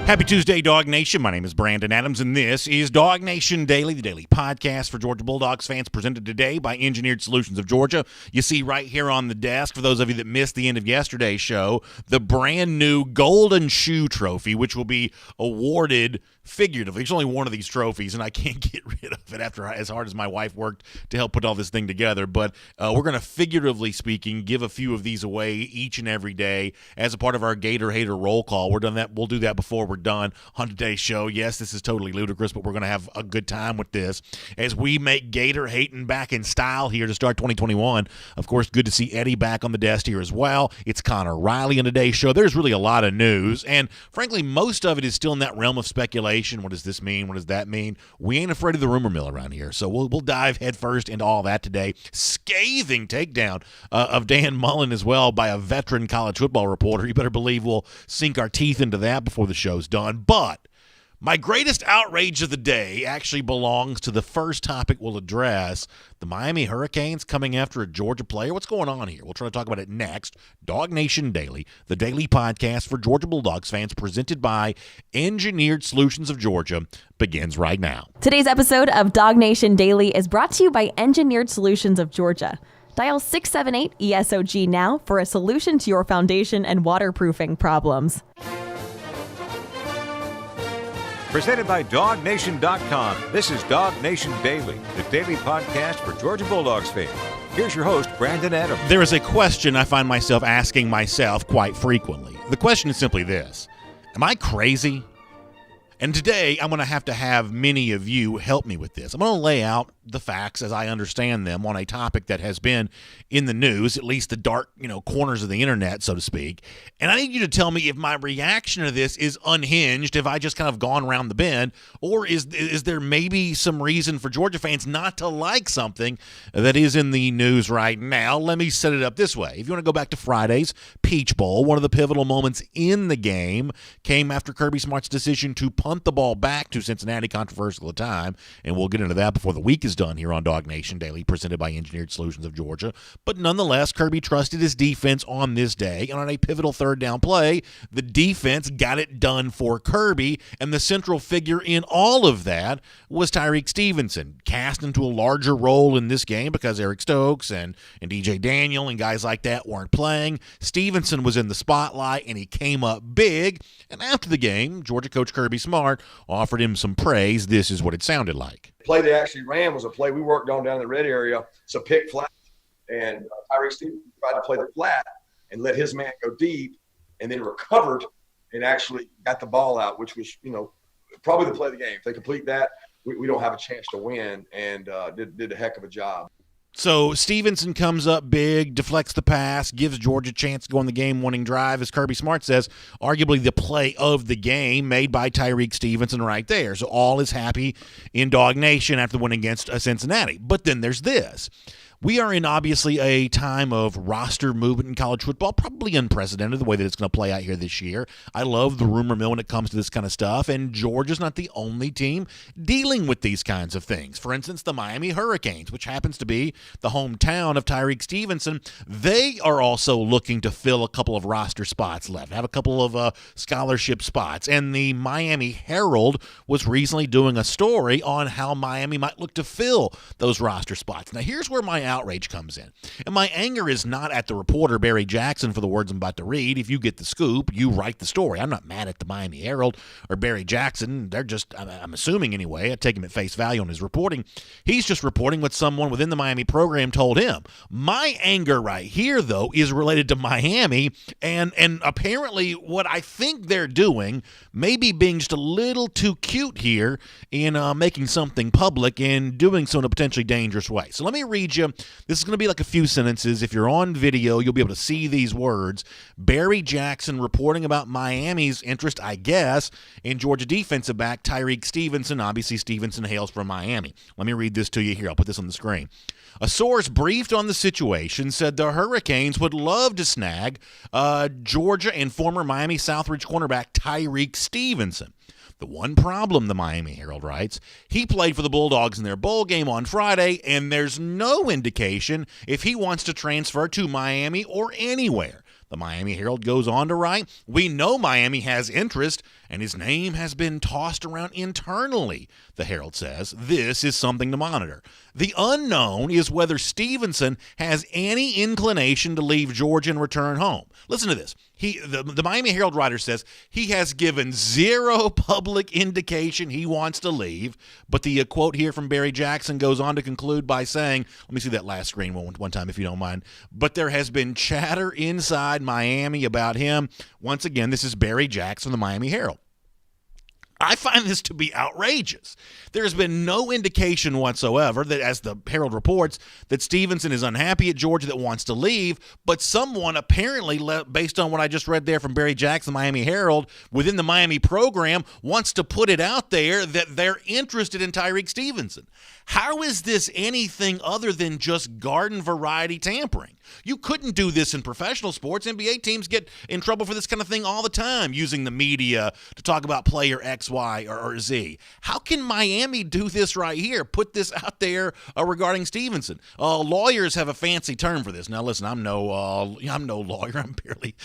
Happy Tuesday, Dog Nation. My name is Brandon Adams, and this is DawgNation Daily, the daily podcast for Georgia Bulldogs fans, presented today by Engineered Solutions of Georgia. You see right here on the desk, for those of you that missed the end of yesterday's show, the brand new Golden Shoe Trophy, which will be awarded figuratively. There's only one of these trophies, and I can't get rid of it after as hard as my wife worked to help put all this thing together. But we're going to, figuratively speaking, give a few of these away each and every day as a part of our Gator Hater roll call. We'll do that before we're done on today's show. Yes, this is totally ludicrous, but we're going to have a good time with this as we make Gator hating back in style here to start 2021. Of course, good to see Eddie back on the desk here as well. It's Connor Riley on today's show. There's really a lot of news, and frankly, most of it is still in that realm of speculation. What does this mean? What does that mean? We ain't afraid of the rumor mill around here, so we'll dive headfirst into all that today. Scathing takedown of Dan Mullen as well by a veteran college football reporter. You better believe we'll sink our teeth into that before the show's done. But my greatest outrage of the day actually belongs to the first topic we'll address, the Miami Hurricanes coming after a Georgia player. What's going on here? We'll try to talk about it next. DawgNation Daily, the daily podcast for Georgia Bulldogs fans, presented by Engineered Solutions of Georgia, begins right now. Today's episode of DawgNation Daily is brought to you by Engineered Solutions of Georgia. Dial 678-ESOG now for a solution to your foundation and waterproofing problems. Presented by DawgNation.com. This is DawgNation Daily, the daily podcast for Georgia Bulldogs fans. Here's your host, Brandon Adams. There is a question I find myself asking myself quite frequently. The question is simply this: am I crazy? And today, I'm going to have many of you help me with this. I'm going to lay out the facts as I understand them on a topic that has been in the news, at least the dark, corners of the internet, so to speak. And I need you to tell me if my reaction to this is unhinged, if I just kind of gone around the bend, or is there maybe some reason for Georgia fans not to like something that is in the news right now. Let me set it up this way. If you want to go back to Friday's Peach Bowl, one of the pivotal moments in the game came after Kirby Smart's decision to punt the ball back to Cincinnati, controversial at the time, and we'll get into that before the week is done here on DawgNation Daily, presented by Engineered Solutions of Georgia. But nonetheless, Kirby trusted his defense on this day, and on a pivotal third down play, the defense got it done for Kirby, and the central figure in all of that was Tyrique Stevenson, cast into a larger role in this game because Eric Stokes and DJ Daniel and guys like that weren't playing. Stevenson was in the spotlight, and he came up big, and after the game, Georgia coach Kirby Smart offered him some praise. This is what it sounded like. The play they actually ran was a play we worked on down in the red area. It's a pick flat, and Tyrique Stevenson tried to play the flat and let his man go deep, and then recovered and actually got the ball out, which was, probably the play of the game. If they complete that, we don't have a chance to win, and did a heck of a job. So Stevenson comes up big, deflects the pass, gives Georgia a chance to go on the game-winning drive, as Kirby Smart says, arguably the play of the game made by Tyrique Stevenson right there. So all is happy in Dog Nation after the win against Cincinnati. But then there's this. We are in obviously a time of roster movement in college football, probably unprecedented the way that it's going to play out here this year. I love the rumor mill when it comes to this kind of stuff, and Georgia's not the only team dealing with these kinds of things. For instance, the Miami Hurricanes, which happens to be the hometown of Tyrique Stevenson, they are also looking to fill a couple of roster spots left, have a couple of scholarship spots. And the Miami Herald was recently doing a story on how Miami might look to fill those roster spots. Now, here's where my outrage comes in. And my anger is not at the reporter, Barry Jackson, for the words I'm about to read. If you get the scoop, you write the story. I'm not mad at the Miami Herald or Barry Jackson. They're just, I'm assuming anyway, I take him at face value on his reporting. He's just reporting what someone within the Miami program told him. My anger right here, though, is related to Miami, and apparently what I think they're doing may be being just a little too cute here in making something public and doing so in a potentially dangerous way. So let me read you. This is going to be like a few sentences. If you're on video, you'll be able to see these words. Barry Jackson reporting about Miami's interest, I guess, in Georgia defensive back Tyrique Stevenson. Obviously, Stevenson hails from Miami. Let me read this to you here. I'll put this on the screen. A source briefed on the situation said the Hurricanes would love to snag Georgia and former Miami Southridge cornerback Tyrique Stevenson. The one problem, the Miami Herald writes, he played for the Bulldogs in their bowl game on Friday, and there's no indication if he wants to transfer to Miami or anywhere. The Miami Herald goes on to write, we know Miami has interest, and his name has been tossed around internally, the Herald says. This is something to monitor. The unknown is whether Stevenson has any inclination to leave Georgia and return home. Listen to this. The Miami Herald writer says he has given zero public indication he wants to leave, but the quote here from Barry Jackson goes on to conclude by saying, let me see that last screen one time if you don't mind, but there has been chatter inside Miami about him. Once again, this is Barry Jackson from the Miami Herald. I find this to be outrageous. There's been no indication whatsoever that, as the Herald reports, that Stevenson is unhappy at Georgia, that wants to leave, but someone apparently, based on what I just read there from Barry Jackson, the Miami Herald, within the Miami program, wants to put it out there that they're interested in Tyrique Stevenson. How is this anything other than just garden variety tampering? You couldn't do this in professional sports. NBA teams get in trouble for this kind of thing all the time, using the media to talk about player X, Y, or Z. How can Miami do this right here? Put this out there regarding Stevenson. Lawyers have a fancy term for this. Now, listen, I'm no lawyer. I'm barely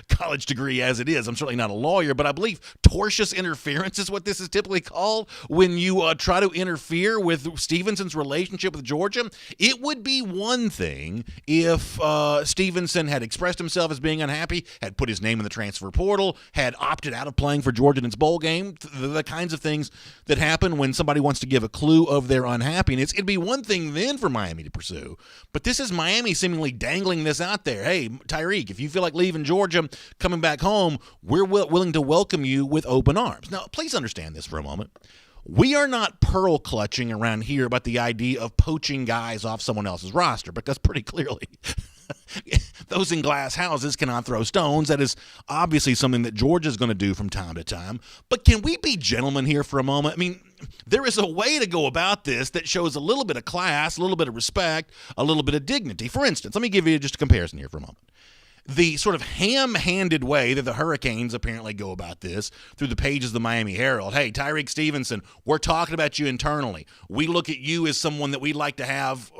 college degree as it is. I'm certainly not a lawyer, but I believe tortious interference is what this is typically called when you try to interfere with Stevenson's relationship with Georgia. It would be one thing if Stevenson had expressed himself as being unhappy, had put his name in the transfer portal, had opted out of playing for Georgia in its bowl game, the kinds of things that happen when somebody wants to give a clue of their unhappiness. It'd be one thing then for Miami to pursue, but this is Miami seemingly dangling this out there. Hey, Tyrique, if you feel like leaving Georgia, coming back home, we're willing to welcome you with open arms. Now, please understand this for a moment. We are not pearl clutching around here about the idea of poaching guys off someone else's roster, because pretty clearly those in glass houses cannot throw stones. That is obviously something that Georgia is going to do from time to time. But can we be gentlemen here for a moment? I mean, there is a way to go about this that shows a little bit of class, a little bit of respect, a little bit of dignity. For instance, let me give you just a comparison here for a moment. The sort of ham-handed way that the Hurricanes apparently go about this through the pages of the Miami Herald. Hey, Tyrique Stevenson, we're talking about you internally. We look at you as someone that we'd like to have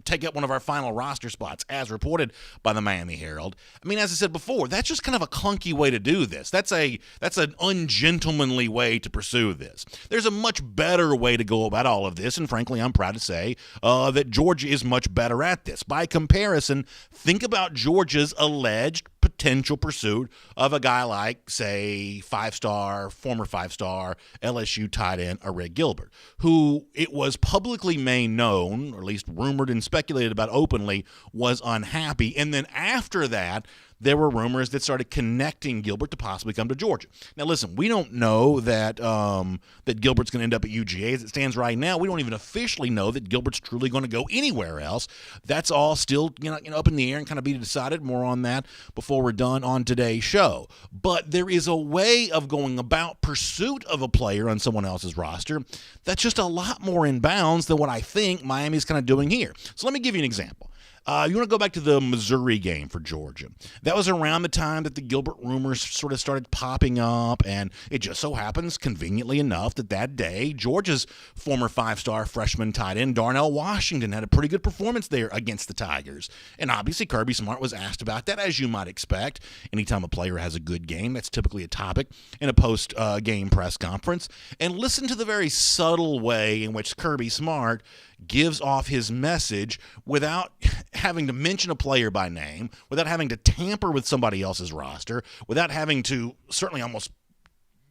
take up one of our final roster spots, as reported by the Miami Herald. I mean, as I said before, that's just kind of a clunky way to do this. That's an ungentlemanly way to pursue this. There's a much better way to go about all of this, and frankly, I'm proud to say that Georgia is much better at this. By comparison, think about Georgia's alleged potential pursuit of a guy like, say, former five-star LSU tight end Arik Gilbert, who it was publicly made known, or at least rumored and speculated about openly, was unhappy. And then after that, there were rumors that started connecting Gilbert to possibly come to Georgia. Now, listen, we don't know that that Gilbert's going to end up at UGA. As it stands right now, we don't even officially know that Gilbert's truly going to go anywhere else. That's all still up in the air and kind of be decided. More on that before we're done on today's show. But there is a way of going about pursuit of a player on someone else's roster that's just a lot more in bounds than what I think Miami's kind of doing here. So let me give you an example. You want to go back to the Missouri game for Georgia. That was around the time that the Gilbert rumors sort of started popping up, and it just so happens, conveniently enough, that day, Georgia's former five-star freshman tight end, Darnell Washington, had a pretty good performance there against the Tigers. And obviously, Kirby Smart was asked about that, as you might expect. Anytime a player has a good game, that's typically a topic in a post-game press conference. And listen to the very subtle way in which Kirby Smart gives off his message without having to mention a player by name, without having to tamper with somebody else's roster, without having to certainly almost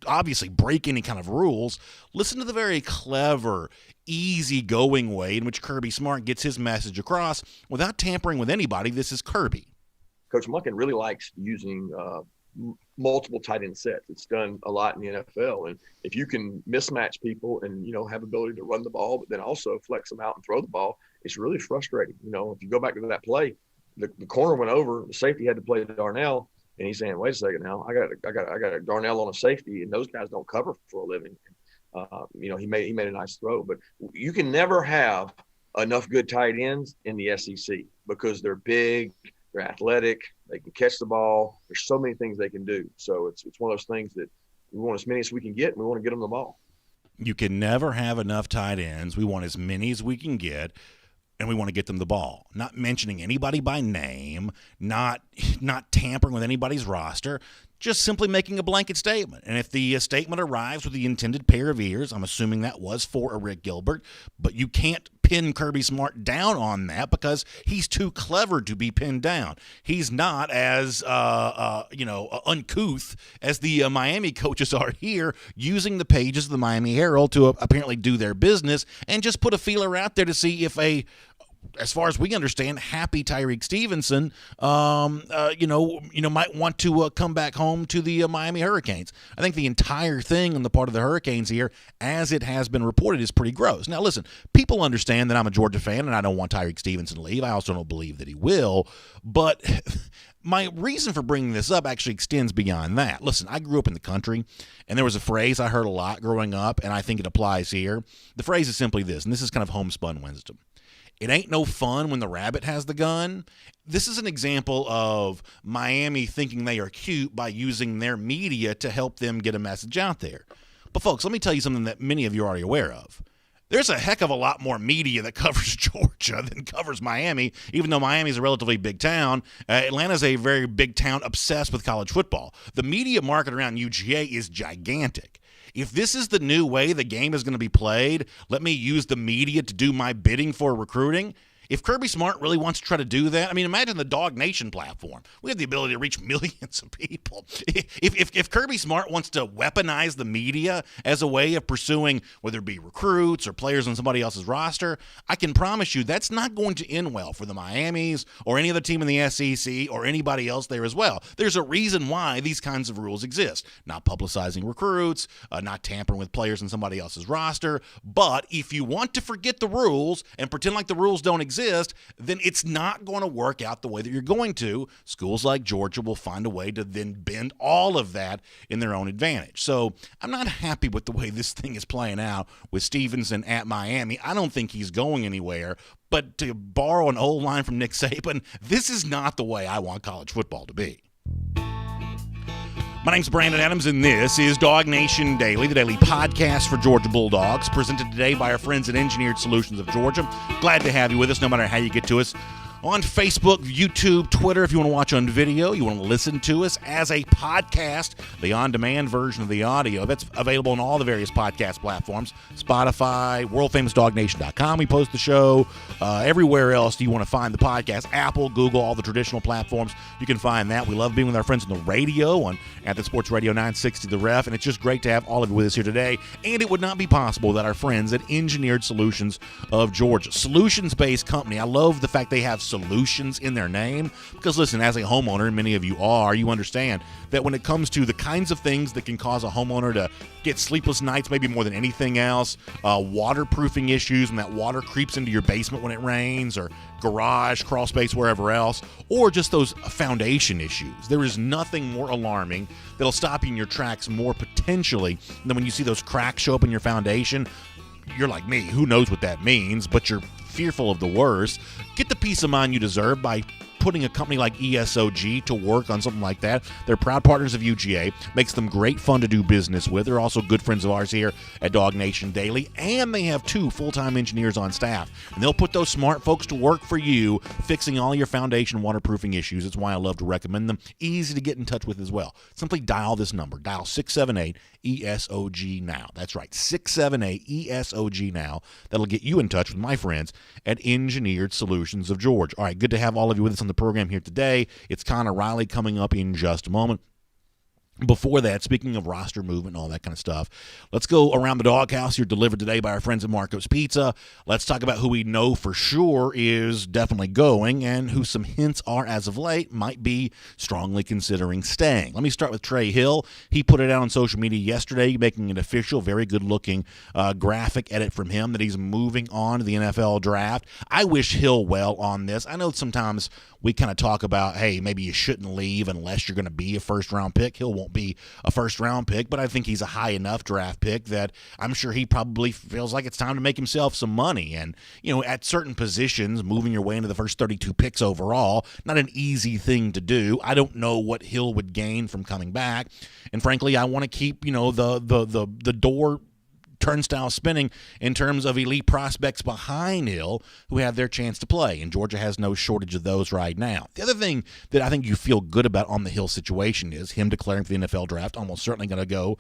obviously break any kind of rules. Listen to the very clever, easygoing way in which Kirby Smart gets his message across without tampering with anybody. This is Kirby. Coach Monken really likes using multiple tight end sets. It's done a lot in the NFL. And if you can mismatch people and, have ability to run the ball, but then also flex them out and throw the ball, it's really frustrating. If you go back to that play, the corner went over, the safety had to play Darnell, and he's saying, wait a second now, I got a Darnell on a safety, and those guys don't cover for a living. He made a nice throw, but you can never have enough good tight ends in the SEC because they're big, they're athletic, they can catch the ball. There's so many things they can do. So it's one of those things that we want as many as we can get, and we want to get them the ball. You can never have enough tight ends. We want as many as we can get. and we want to get them the ball. Not mentioning anybody by name, not tampering with anybody's roster, just simply making a blanket statement. And if the statement arrives with the intended pair of ears, I'm assuming that was for a Rick Gilbert, but you can't pin Kirby Smart down on that because he's too clever to be pinned down. He's not as uncouth as the Miami coaches are here, using the pages of the Miami Herald to apparently do their business and just put a feeler out there to see if as far as we understand, happy Tyrique Stevenson, might want to come back home to the Miami Hurricanes. I think the entire thing on the part of the Hurricanes here, as it has been reported, is pretty gross. Now, listen, people understand that I'm a Georgia fan and I don't want Tyrique Stevenson to leave. I also don't believe that he will, but my reason for bringing this up actually extends beyond that. Listen, I grew up in the country, and there was a phrase I heard a lot growing up, and I think it applies here. The phrase is simply this, and this is kind of homespun wisdom. It ain't no fun when the rabbit has the gun. This is an example of Miami thinking they are cute by using their media to help them get a message out there. But folks, let me tell you something that many of you are already aware of. There's a heck of a lot more media that covers Georgia than covers Miami, even though Miami's a relatively big town. Atlanta's a very big town obsessed with college football. The media market around UGA is gigantic. If this is the new way the game is going to be played, let me use the media to do my bidding for recruiting. If Kirby Smart really wants to try to do that, I mean, imagine the DawgNation platform. We have the ability to reach millions of people. If Kirby Smart wants to weaponize the media as a way of pursuing whether it be recruits or players on somebody else's roster, I can promise you that's not going to end well for the Miamis or any other team in the SEC or anybody else there as well. There's a reason why these kinds of rules exist. Not publicizing recruits, not tampering with players on somebody else's roster. But if you want to forget the rules and pretend like the rules don't exist, then it's not going to work out the way that you're going to. Schools like Georgia will find a way to then bend all of that in their own advantage. So I'm not happy with the way this thing is playing out with Stevenson at Miami. I don't think he's going anywhere. But to borrow an old line from Nick Saban, this is not the way I want college football to be. My name's Brandon Adams, and this is DawgNation Daily, the daily podcast for Georgia Bulldogs, presented today by our friends at Engineered Solutions of Georgia. Glad to have you with us, no matter how you get to us. On Facebook, YouTube, Twitter, if you want to watch on video, you want to listen to us as a podcast, the on-demand version of the audio. That's available on all the various podcast platforms, Spotify, worldfamousdawgnation.com. We post the show. Everywhere else you want to find the podcast, Apple, Google, all the traditional platforms, you can find that. We love being with our friends on the radio, at the Sports Radio 960 The Ref, and it's just great to have all of you with us here today. And it would not be possible without our friends at Engineered Solutions of Georgia. Solutions-based company. I love the fact they have solutions in their name because, listen, as a homeowner, and many of you are, you understand that when it comes to the kinds of things that can cause a homeowner to get sleepless nights, maybe more than anything else, waterproofing issues when that water creeps into your basement when it rains, or garage, crawl space, wherever else, or just those foundation issues. There is nothing more alarming that'll stop you in your tracks more potentially than when you see those cracks show up in your foundation. You're like me, who knows what that means, but you're fearful of the worst. Get the peace of mind you deserve by putting a company like ESOG to work on something like that. They're proud partners of UGA, makes them great fun to do business with. They're also good friends of ours here at DawgNation Daily, and they have 2 full-time engineers on staff. And they'll put those smart folks to work for you, fixing all your foundation waterproofing issues. That's why I love to recommend them. Easy to get in touch with as well. Simply dial this number. Dial 678-ESOG now. That's right, 678-ESOG now. That'll get you in touch with my friends at Engineered Solutions of Georgia. All right, good to have all of you with us on the program here today. It's Connor Riley coming up in just a moment. Before that, speaking of roster movement and all that kind of stuff, let's go around the doghouse here, delivered today by our friends at Marco's Pizza. Let's talk about who we know for sure is definitely going and who some hints are as of late might be strongly considering staying. Let me start with Trey Hill. He put it out on social media yesterday, making an official, very good-looking graphic edit from him that he's moving on to the NFL draft. I wish Hill well on this. I know sometimes we kind of talk about, hey, maybe you shouldn't leave unless you're going to be a first-round pick. Hill won't be a first-round pick, but I think he's a high enough draft pick that I'm sure he probably feels like it's time to make himself some money. And, at certain positions, moving your way into the first 32 picks overall, not an easy thing to do. I don't know what Hill would gain from coming back. And frankly, I want to keep, the door turnstile spinning in terms of elite prospects behind Hill who have their chance to play, and Georgia has no shortage of those right now. The other thing that I think you feel good about on the Hill situation is him declaring for the NFL draft, almost certainly going to go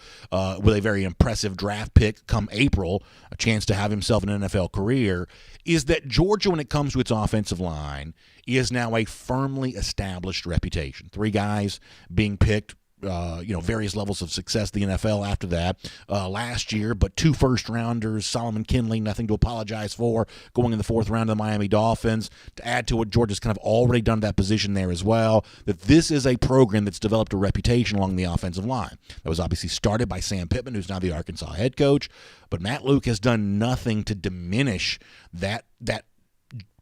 with a very impressive draft pick come April, a chance to have himself an NFL career, is that Georgia, when it comes to its offensive line, is now a firmly established reputation. 3 guys being picked, various levels of success in the NFL after that last year, but 2 first-rounders, Solomon Kinley, nothing to apologize for, going in the 4th round of the Miami Dolphins. To add to what Georgia's kind of already done that position there as well, that this is a program that's developed a reputation along the offensive line. That was obviously started by Sam Pittman, who's now the Arkansas head coach, but Matt Luke has done nothing to diminish that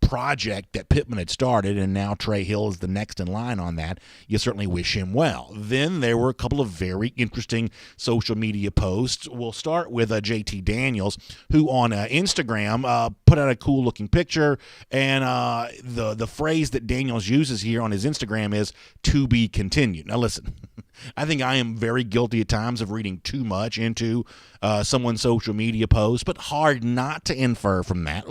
project that Pittman had started, and now Trey Hill is the next in line on that. You certainly wish him well. Then there were a couple of very interesting social media posts. We'll start with JT Daniels, who on Instagram put out a cool looking picture, and the phrase that Daniels uses here on his Instagram is "to be continued." Now listen, I think I am very guilty at times of reading too much into someone's social media post, but hard not to infer from that,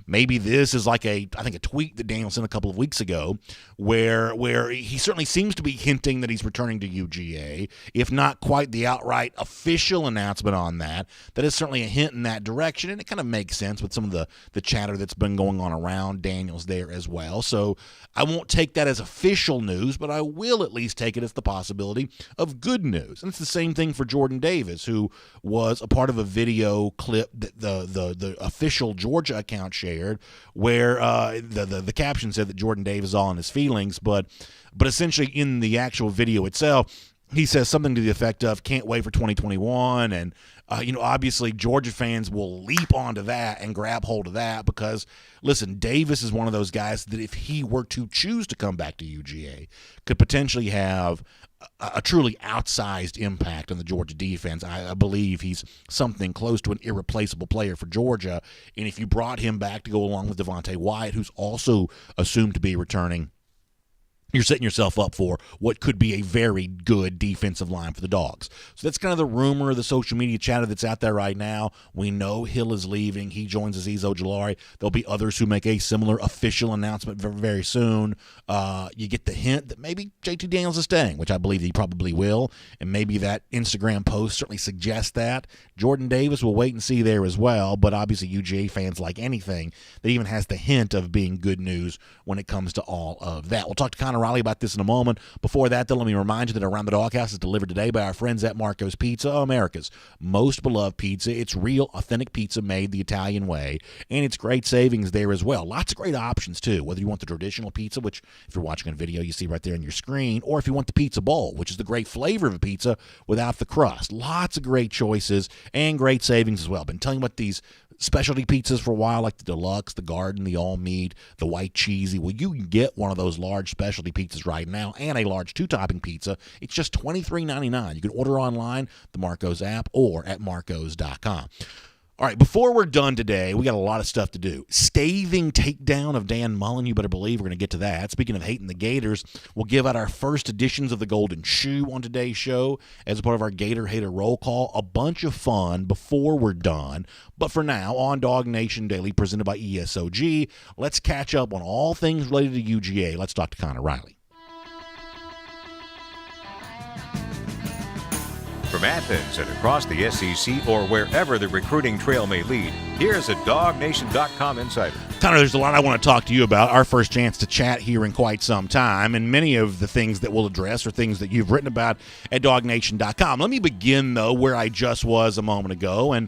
maybe this is like a tweet that Daniel sent a couple of weeks ago where he certainly seems to be hinting that he's returning to UGA, if not quite the outright official announcement on that. That is certainly a hint in that direction, and it kind of makes sense with some of the chatter that's been going on around Daniels there as well. So I won't take that as official news, but I will at least take it as the possibility of good news. And it's the same thing for Jordan Davis, who was a part of a video clip that the official Georgia account shared, where the caption said that Jordan Davis is all in his feelings, but essentially in the actual video itself, he says something to the effect of "can't wait for 2021," and obviously Georgia fans will leap onto that and grab hold of that because, listen, Davis is one of those guys that if he were to choose to come back to UGA, could potentially have a truly outsized impact on the Georgia defense. I believe he's something close to an irreplaceable player for Georgia, and if you brought him back to go along with Devontae Wyatt, who's also assumed to be returning, you're setting yourself up for what could be a very good defensive line for the Dogs. So that's kind of the rumor, the social media chatter that's out there right now. We know Hill is leaving. He joins Azeez Ojulari. There'll be others who make a similar official announcement very, very soon. You get the hint that maybe JT Daniels is staying, which I believe he probably will, and maybe that Instagram post certainly suggests that. Jordan Davis, will wait and see there as well, but obviously UGA fans like anything that even has the hint of being good news when it comes to all of that. We'll talk to Connor Riley about this in a moment. Before that, though, let me remind you that Around the Doghouse is delivered today by our friends at Marco's Pizza, America's most beloved pizza. It's real, authentic pizza made the Italian way, and it's great savings there as well. Lots of great options, too, whether you want the traditional pizza, which if you're watching a video, you see right there on your screen, or if you want the pizza bowl, which is the great flavor of a pizza without the crust. Lots of great choices and great savings as well. Been telling you about these specialty pizzas for a while, like the deluxe, the garden, the all meat, the white cheesy. Well, you can get one of those large specialty pizzas right now and a large 2-topping pizza. It's just $23.99. You can order online, the Marco's app, or at marcos.com. All right, before we're done today, we got a lot of stuff to do. Scathing takedown of Dan Mullen, you better believe we're going to get to that. Speaking of hating the Gators, we'll give out our first editions of the Golden Shoe on today's show as a part of our Gator Hater Roll Call. A bunch of fun before we're done. But for now, on DawgNation Daily, presented by ESOG, let's catch up on all things related to UGA. Let's talk to Connor Riley. From Athens and across the SEC or wherever the recruiting trail may lead, here's a DawgNation.com insider. Connor, there's a lot I want to talk to you about. Our first chance to chat here in quite some time, and many of the things that we'll address are things that you've written about at DawgNation.com. Let me begin, though, where I just was a moment ago, and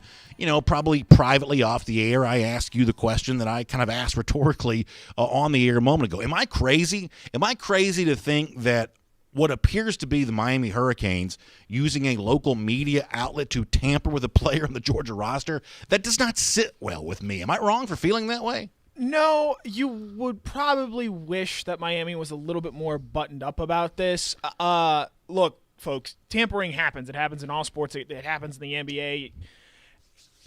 probably privately off the air, I asked you the question that I kind of asked rhetorically on the air a moment ago. Am I crazy? Am I crazy to think that what appears to be the Miami Hurricanes using a local media outlet to tamper with a player on the Georgia roster, that does not sit well with me? Am I wrong for feeling that way? No, you would probably wish that Miami was a little bit more buttoned up about this. Look, folks, tampering happens. It happens in all sports. It happens in the NBA.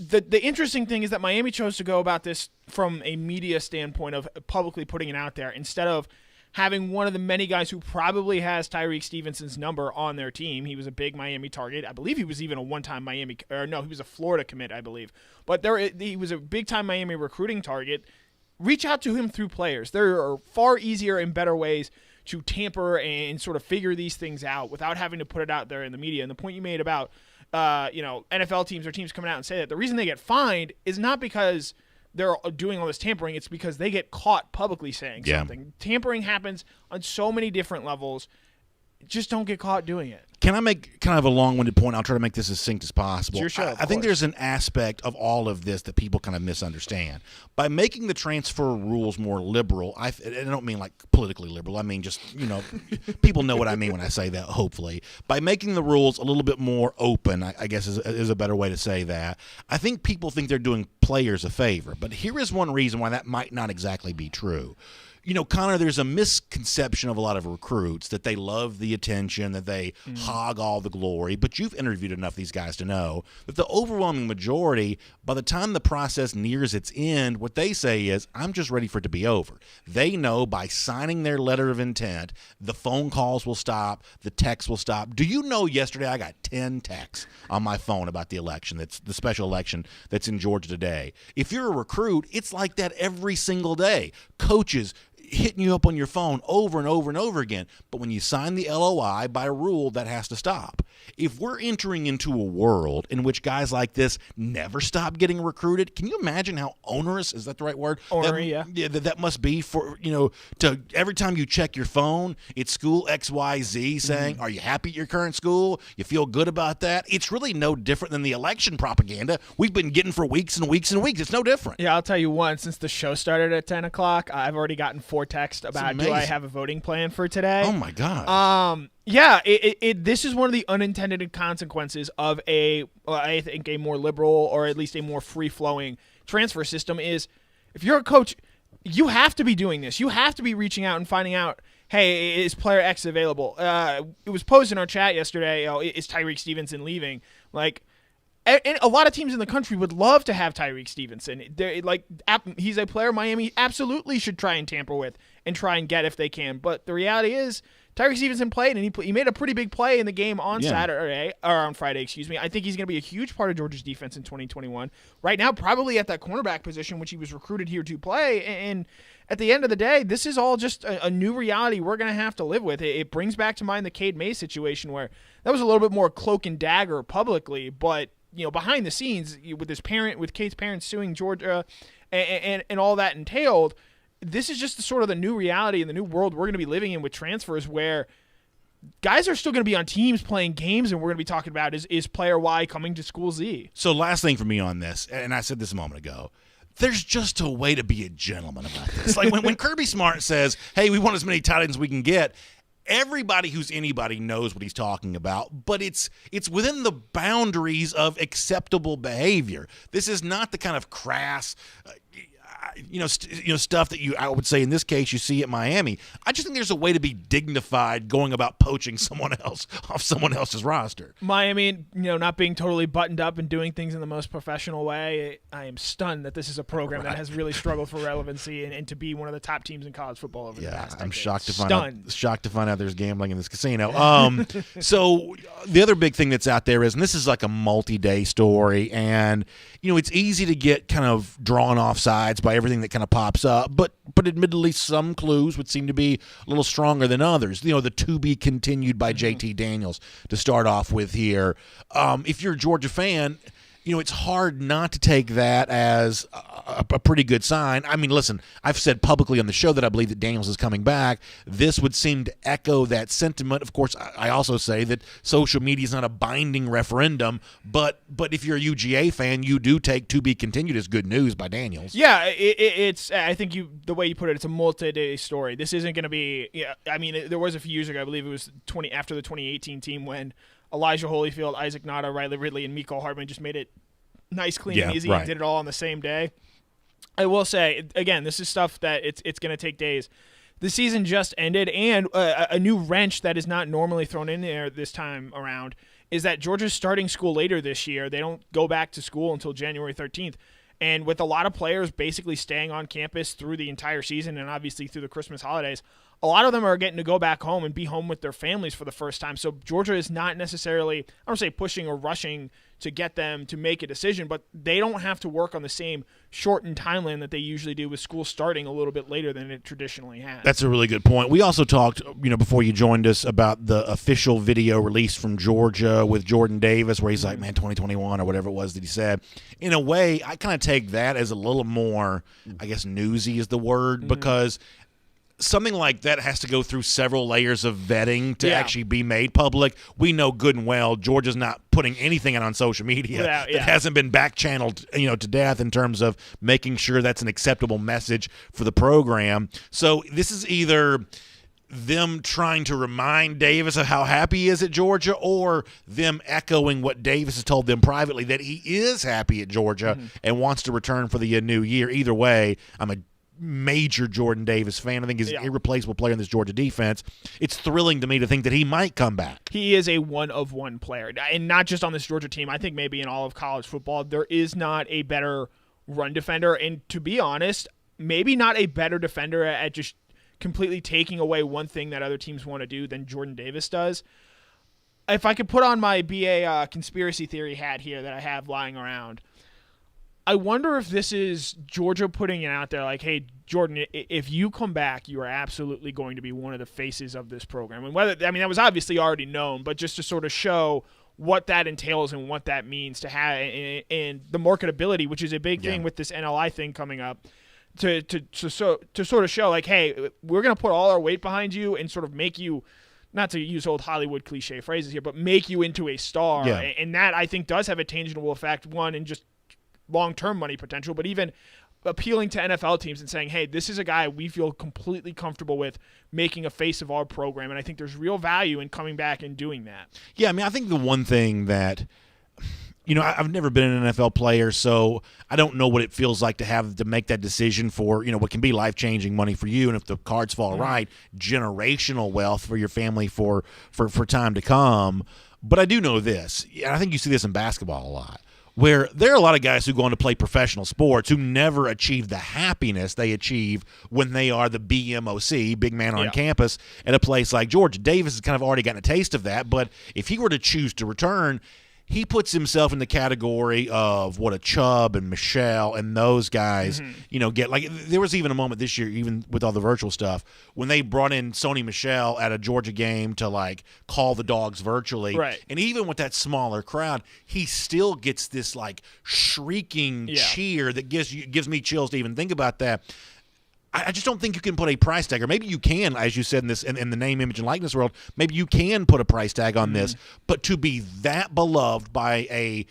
The interesting thing is that Miami chose to go about this from a media standpoint of publicly putting it out there instead of having one of the many guys who probably has Tyrique Stevenson's number on their team. He was a big Miami target. I believe he was even a one-time he was a Florida commit, I believe. But he was a big-time Miami recruiting target. Reach out to him through players. There are far easier and better ways to tamper and sort of figure these things out without having to put it out there in the media. And the point you made about NFL teams or teams coming out and say that the reason they get fined is not because they're doing all this tampering, it's because they get caught publicly saying something. Tampering happens on so many different levels. Just don't get caught doing it. Can I make kind of a long-winded point? I'll try to make this as succinct as possible. It's your show, I think there's an aspect of all of this that people kind of misunderstand. By making the transfer rules more liberal, I don't mean like politically liberal. I mean just, people know what I mean when I say that, hopefully. By making the rules a little bit more open, I guess is a better way to say that, I think people think they're doing players a favor. But here is one reason why that might not exactly be true. Connor, there's a misconception of a lot of recruits that they love the attention, that they hog all the glory. But you've interviewed enough of these guys to know that the overwhelming majority, by the time the process nears its end, what they say is, I'm just ready for it to be over. They know by signing their letter of intent, the phone calls will stop, the texts will stop. Do you know yesterday I got 10 texts on my phone about the election, that's the special election that's in Georgia today. If you're a recruit, it's like that every single day. Coaches hitting you up on your phone over and over and over again. But when you sign the LOI, by rule, that has to stop. If we're entering into a world in which guys like this never stop getting recruited, can you imagine how onerous, is that the right word? That must be for, to every time you check your phone, it's school XYZ saying, are you happy at your current school? You feel good about that? It's really no different than the election propaganda we've been getting for weeks and weeks and weeks. It's no different. Yeah, I'll tell you one, since the show started at 10 o'clock, I've already gotten 4 texts about, do I have a voting plan for today? Oh, my God. This is one of the unintended consequences of I think a more liberal or at least a more free-flowing transfer system is if you're a coach, you have to be doing this. You have to be reaching out and finding out, hey, is player X available? It was posed in our chat yesterday, is Tyrique Stevenson leaving? And a lot of teams in the country would love to have Tyrique Stevenson. He's a player Miami absolutely should try and tamper with and try and get if they can. But the reality is, Tyrique Stevenson played, and he made a pretty big play in the game on Friday. I think he's going to be a huge part of Georgia's defense in 2021. Right now, probably at that cornerback position, which he was recruited here to play. And at the end of the day, this is all just a new reality we're going to have to live with. It brings back to mind the Cade Mays situation where that was a little bit more cloak and dagger publicly, but behind the scenes, with Kate's parents suing Georgia and all that entailed, this is just sort of the new reality and the new world we're going to be living in with transfers where guys are still going to be on teams playing games, and we're going to be talking about is player Y coming to school Z. So last thing for me on this, and I said this a moment ago, there's just a way to be a gentleman about this. Like when Kirby Smart says, hey, we want as many tight ends as we can get, everybody who's anybody knows what he's talking about, but it's within the boundaries of acceptable behavior. This is not the kind of crass, stuff that I would say in this case you see at Miami. I just think there's a way to be dignified going about poaching someone else off someone else's roster. Miami, not being totally buttoned up and doing things in the most professional way. I am stunned that this is a program that has really struggled for relevancy and to be one of the top teams in college football over the past decade. I'm shocked to find out there's gambling in this casino. So the other big thing that's out there is, and this is like a multi-day story, and it's easy to get kind of drawn off sides by everything that kind of pops up, but admittedly some clues would seem to be a little stronger than others. The to be continued by JT Daniels to start off with here. If you're a Georgia fan, it's hard not to take that as a pretty good sign. I mean, listen, I've said publicly on the show that I believe that Daniels is coming back. This would seem to echo that sentiment. Of course, I also say that social media is not a binding referendum, but if you're a UGA fan, you do take to be continued as good news by Daniels. Yeah, it's. I think the way you put it, it's a multi-day story. This isn't going to be. Yeah, I mean, there was a few years ago. I believe it was after the 2018 team when Elijah Holyfield, Isaac Nada, Riley Ridley, and Miko Hardman just made it nice, clean, and easy, and did it all on the same day. I will say, again, this is stuff that it's going to take days. The season just ended, and a new wrench that is not normally thrown in there this time around is that Georgia's starting school later this year. They don't go back to school until January 13th. And with a lot of players basically staying on campus through the entire season and obviously through the Christmas holidays, a lot of them are getting to go back home and be home with their families for the first time. So Georgia is not necessarily, I don't say pushing or rushing to get them to make a decision, but they don't have to work on the same shortened timeline that they usually do with school starting a little bit later than it traditionally has. That's a really good point. We also talked, before you joined us, about the official video released from Georgia with Jordan Davis, where he's like, man, 2021 or whatever it was that he said. In a way, I kind of take that as a little more, I guess, newsy is the word, because something like that has to go through several layers of vetting to actually be made public. We know good and well Georgia's not putting anything out on social media that hasn't been back-channeled, to death in terms of making sure that's an acceptable message for the program. So this is either them trying to remind Davis of how happy he is at Georgia, or them echoing what Davis has told them privately, that he is happy at Georgia and wants to return for the new year. Either way, I'm a major Jordan Davis fan. I think he's an irreplaceable player in this Georgia defense. It's thrilling to me to think that he might come back. He is a one-of-one player, and not just on this Georgia team. I think maybe in all of college football, there is not a better run defender, and to be honest, maybe not a better defender at just completely taking away one thing that other teams want to do than Jordan Davis does. If I could put on my BA conspiracy theory hat here that I have lying around, I wonder if this is Georgia putting it out there like, hey, Jordan, if you come back, you are absolutely going to be one of the faces of this program. And that was obviously already known, but just to sort of show what that entails and what that means to have, and the marketability, which is a big thing with this NLI thing coming up, to sort of show like, hey, we're going to put all our weight behind you and sort of make you, not to use old Hollywood cliche phrases here, but make you into a star. Yeah. And that, I think, does have a tangible effect, one, in just long-term money potential, but even appealing to NFL teams and saying, hey, this is a guy we feel completely comfortable with making a face of our program. And I think there's real value in coming back and doing that. Yeah, I mean, I think the one thing that, I've never been an NFL player, so I don't know what it feels like to have to make that decision for, what can be life-changing money for you. And if the cards fall right, generational wealth for your family for time to come. But I do know this, and I think you see this in basketball a lot, where there are a lot of guys who go on to play professional sports who never achieve the happiness they achieve when they are the BMOC, big man on campus, at a place like Georgia. Davis has kind of already gotten a taste of that, but if he were to choose to return, he puts himself in the category of what a Chubb and Michelle and those guys, get. Like, there was even a moment this year, even with all the virtual stuff, when they brought in Sony Michel at a Georgia game to, like, call the dogs virtually. Right. And even with that smaller crowd, he still gets this, like, shrieking cheer that gives me chills to even think about that. I just don't think you can put a price tag, or maybe you can, as you said in the name, image, and likeness world, maybe you can put a price tag on this, but to be that beloved by a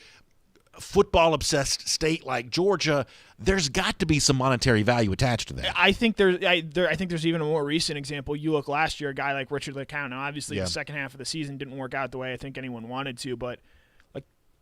football-obsessed state like Georgia, there's got to be some monetary value attached to that. I think there's even a more recent example. You look last year, a guy like Richard LeCounte. Now, obviously, the second half of the season didn't work out the way I think anyone wanted to, but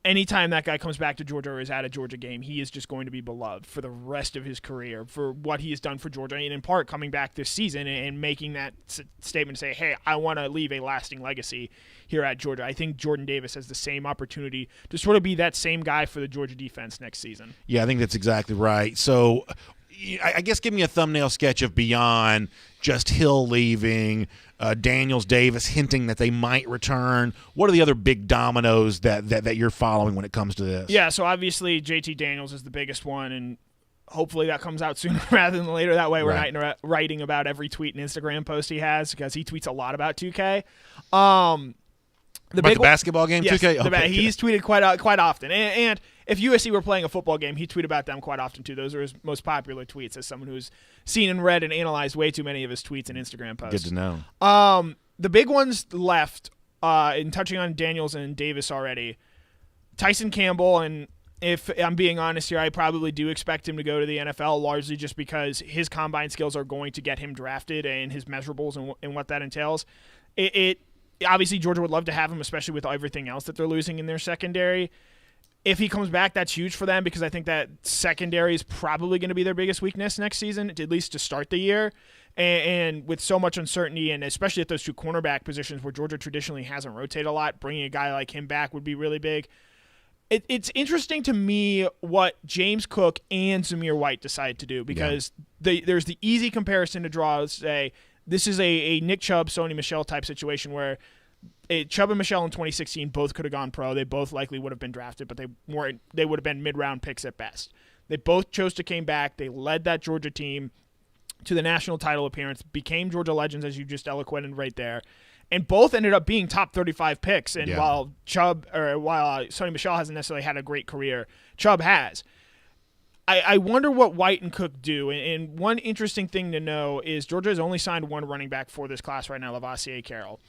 anytime that guy comes back to Georgia or is at a Georgia game, he is just going to be beloved for the rest of his career for what he has done for Georgia, and in part coming back this season and making that statement to say, hey, I want to leave a lasting legacy here at Georgia. I think Jordan Davis has the same opportunity to sort of be that same guy for the Georgia defense next season. Yeah, I think that's exactly right. So I guess give me a thumbnail sketch of beyond just Hill leaving, Daniels, Davis hinting that they might return. What are the other big dominoes that you're following when it comes to this? Yeah, so obviously JT Daniels is the biggest one, and hopefully that comes out sooner rather than later. That way we're not writing about every tweet and Instagram post he has, because he tweets a lot about 2K. The basketball game, yes, 2K? Okay, he's tweeted quite often. And if USC were playing a football game, he'd tweet about them quite often, too. Those are his most popular tweets, as someone who's seen and read and analyzed way too many of his tweets and Instagram posts. Good to know. The big ones left, in touching on Daniels and Davis already, Tyson Campbell, and if I'm being honest here, I probably do expect him to go to the NFL, largely just because his combine skills are going to get him drafted and his measurables and what that entails. Obviously, Georgia would love to have him, especially with everything else that they're losing in their secondary. If he comes back, that's huge for them, because I think that secondary is probably going to be their biggest weakness next season, at least to start the year. And with so much uncertainty, and especially at those two cornerback positions where Georgia traditionally hasn't rotated a lot, bringing a guy like him back would be really big. It's interesting to me what James Cook and Zamir White decided to do, because there's the easy comparison to draw, say, this is a Nick Chubb, Sony Michel type situation where Chubb and Michel in 2016 both could have gone pro. They both likely would have been drafted, but they weren't. They would have been mid-round picks at best. They both chose to came back. They led that Georgia team to the national title appearance, became Georgia legends, as you just eloquented right there, and both ended up being top 35 picks. And while Sony Michel hasn't necessarily had a great career, Chubb has. I wonder what White and Cook do. And one interesting thing to know is Georgia has only signed one running back for this class right now, Lavassier Carroll.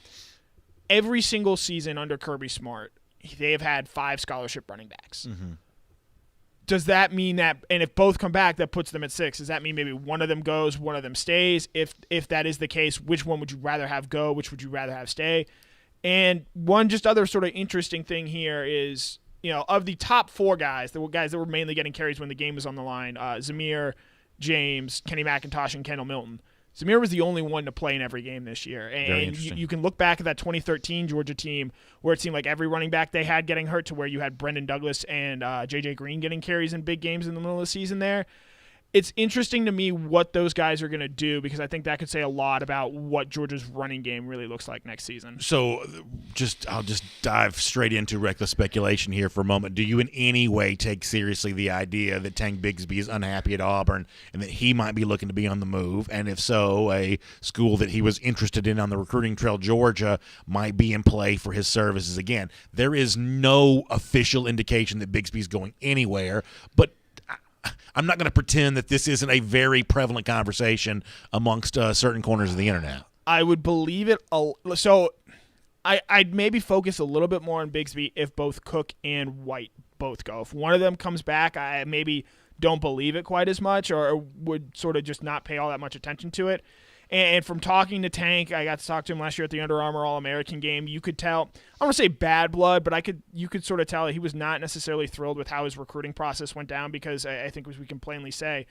Every single season under Kirby Smart, they have had 5 scholarship running backs. Mm-hmm. Does that mean that, and if both come back, that puts them at 6? Does that mean maybe one of them goes, one of them stays? If that is the case, which one would you rather have go? Which would you rather have stay? And one just other sort of interesting thing here is, of the top 4 guys, the guys that were mainly getting carries when the game was on the line, Zamir, James, Kenny McIntosh, and Kendall Milton. Zamir was the only one to play in every game this year. And you can look back at that 2013 Georgia team where it seemed like every running back they had getting hurt, to where you had Brendan Douglas and J.J. Green getting carries in big games in the middle of the season there. It's interesting to me what those guys are going to do, because I think that could say a lot about what Georgia's running game really looks like next season. So I'll just dive straight into reckless speculation here for a moment. Do you in any way take seriously the idea that Tank Bigsby is unhappy at Auburn and that he might be looking to be on the move? And if so, a school that he was interested in on the recruiting trail, Georgia, might be in play for his services again. There is no official indication that Bigsby's going anywhere, but I'm not going to pretend that this isn't a very prevalent conversation amongst certain corners of the internet. I would believe it. So I'd maybe focus a little bit more on Bigsby if both Cook and White both go. If one of them comes back, I maybe don't believe it quite as much, or would sort of just not pay all that much attention to it. And from talking to Tank, I got to talk to him last year at the Under Armour All-American game. You could tell, I don't want to say bad blood, but you could sort of tell that he was not necessarily thrilled with how his recruiting process went down, because I think, as we can plainly say,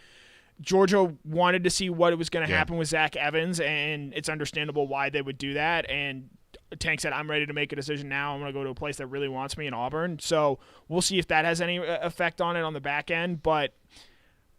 Georgia wanted to see what was going to happen with Zach Evans, and it's understandable why they would do that. And Tank said, I'm ready to make a decision now. I'm going to go to a place that really wants me in Auburn. So we'll see if that has any effect on it on the back end. But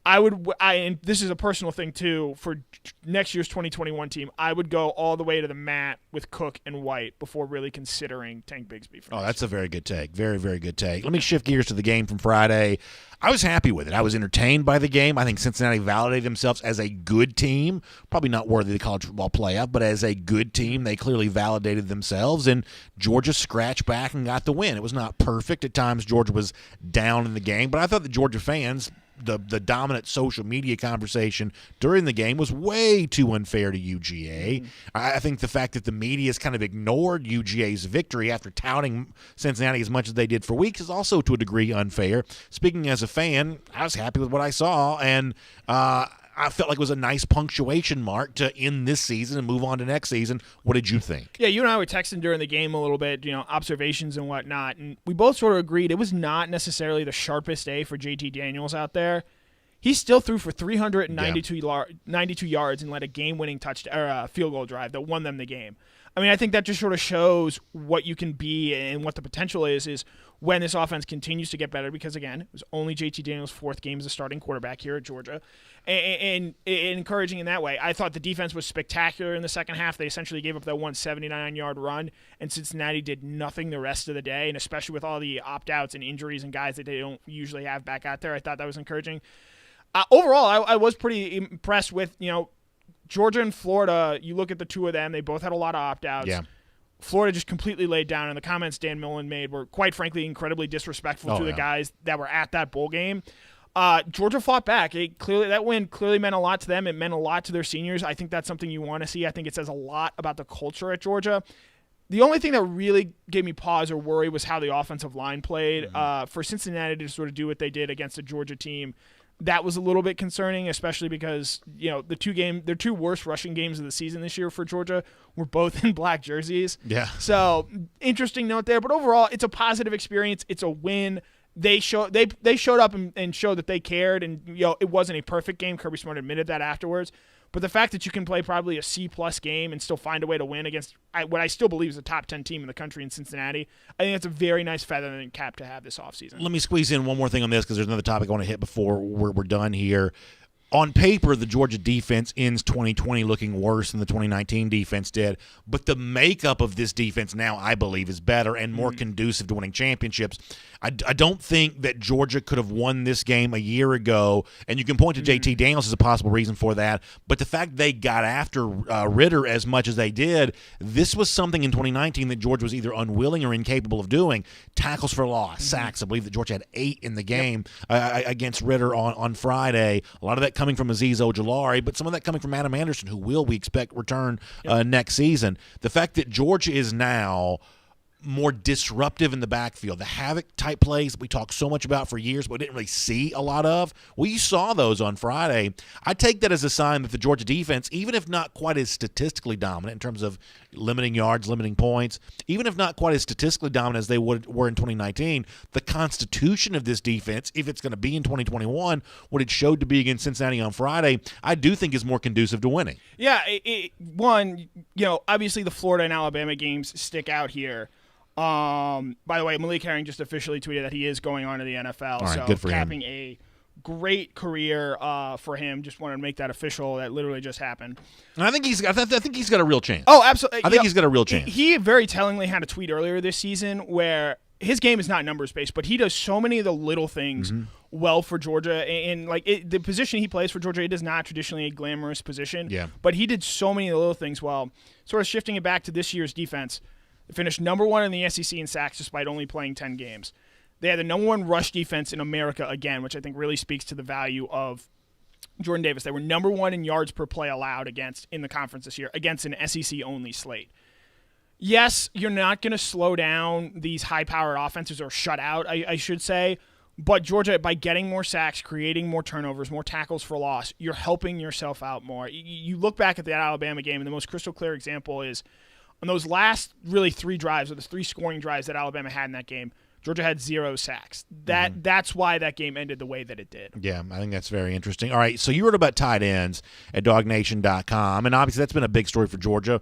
and this is a personal thing too, for next year's 2021 team, I would go all the way to the mat with Cook and White before really considering Tank Bigsby. That's a very good take. Very, very good take. Let me shift gears to the game from Friday. I was happy with it. I was entertained by the game. I think Cincinnati validated themselves as a good team. Probably not worthy of the college football playoff, but as a good team, they clearly validated themselves, and Georgia scratched back and got the win. It was not perfect. At times, Georgia was down in the game, but I thought the Georgia fans, the dominant social media conversation during the game was way too unfair to UGA. I think the fact that the media has kind of ignored UGA's victory after touting Cincinnati as much as they did for weeks is also to a degree unfair. Speaking as a fan, I was happy with what I saw, and I felt like it was a nice punctuation mark to end this season and move on to next season. What did you think? Yeah, you and I were texting during the game a little bit, observations and whatnot, and we both sort of agreed it was not necessarily the sharpest day for JT Daniels out there. He still threw for 392 yards and led a game-winning field goal drive that won them the game. I mean, I think that just sort of shows what you can be and what the potential is when this offense continues to get better, because, again, it was only JT Daniels' 4th game as a starting quarterback here at Georgia, and encouraging in that way. I thought the defense was spectacular in the second half. They essentially gave up that 179-yard run, and Cincinnati did nothing the rest of the day, and especially with all the opt-outs and injuries and guys that they don't usually have back out there, I thought that was encouraging. Overall, I was pretty impressed with, Georgia and Florida. You look at the two of them, they both had a lot of opt-outs. Yeah. Florida just completely laid down, and the comments Dan Mullen made were, quite frankly, incredibly disrespectful to the guys that were at that bowl game. Georgia fought back. That win clearly meant a lot to them. It meant a lot to their seniors. I think that's something you want to see. I think it says a lot about the culture at Georgia. The only thing that really gave me pause or worry was how the offensive line played. For Cincinnati to sort of do what they did against a Georgia team, that was a little bit concerning, especially because, their 2 worst rushing games of the season this year for Georgia were both in black jerseys. Yeah. So, interesting note there. But overall, it's a positive experience. It's a win. They showed up and showed that they cared, and it wasn't a perfect game. Kirby Smart admitted that afterwards. But the fact that you can play probably a C-plus game and still find a way to win against what I still believe is a top 10 team in the country in Cincinnati, I think that's a very nice feather in the cap to have this offseason. Let me squeeze in one more thing on this, because there's another topic I want to hit before we're done here. On paper, the Georgia defense ends 2020 looking worse than the 2019 defense did, but the makeup of this defense now, I believe, is better and more conducive to winning championships. I don't think that Georgia could have won this game a year ago, and you can point to JT Daniels as a possible reason for that, but the fact they got after Ritter as much as they did, this was something in 2019 that Georgia was either unwilling or incapable of doing. Tackles for loss, sacks. I believe that Georgia had 8 in the game against Ritter on Friday. A lot of that coming from Azeez Ojulari, but some of that coming from Adam Anderson, who we expect return next season. The fact that Georgia is now more disruptive in the backfield, the havoc-type plays that we talked so much about for years but didn't really see a lot of, we saw those on Friday. I take that as a sign that the Georgia defense, even if not quite as statistically dominant in terms of limiting yards, limiting points, even if not quite as statistically dominant as they were in 2019, the constitution of this defense, if it's going to be in 2021, what it showed to be against Cincinnati on Friday, I do think is more conducive to winning. Yeah, obviously the Florida and Alabama games stick out here. By the way, Malik Herring just officially tweeted that he is going on to the NFL. All right, so good for capping him. A great career for him. Just wanted to make that official. That literally just happened. And I think he's got a real chance. Oh, absolutely. I think he's got a real chance. He very tellingly had a tweet earlier this season where his game is not numbers based, but he does so many of the little things well for Georgia. And the position he plays for Georgia, it is not traditionally a glamorous position. Yeah. But he did so many of the little things well. Sort of shifting it back to this year's defense. They finished number 1 in the SEC in sacks despite only playing 10 games. They had the number 1 rush defense in America again, which I think really speaks to the value of Jordan Davis. They were number 1 in yards per play allowed in the conference this year against an SEC-only slate. Yes, you're not going to slow down these high-powered offenses or shut out, I should say, but Georgia, by getting more sacks, creating more turnovers, more tackles for loss, you're helping yourself out more. You look back at that Alabama game, and the most crystal clear example is on those last really 3 drives, or the 3 scoring drives that Alabama had in that game, Georgia had 0 sacks. That's why that game ended the way that it did. Yeah, I think that's very interesting. All right, so you wrote about tight ends at DawgNation.com, and obviously that's been a big story for Georgia.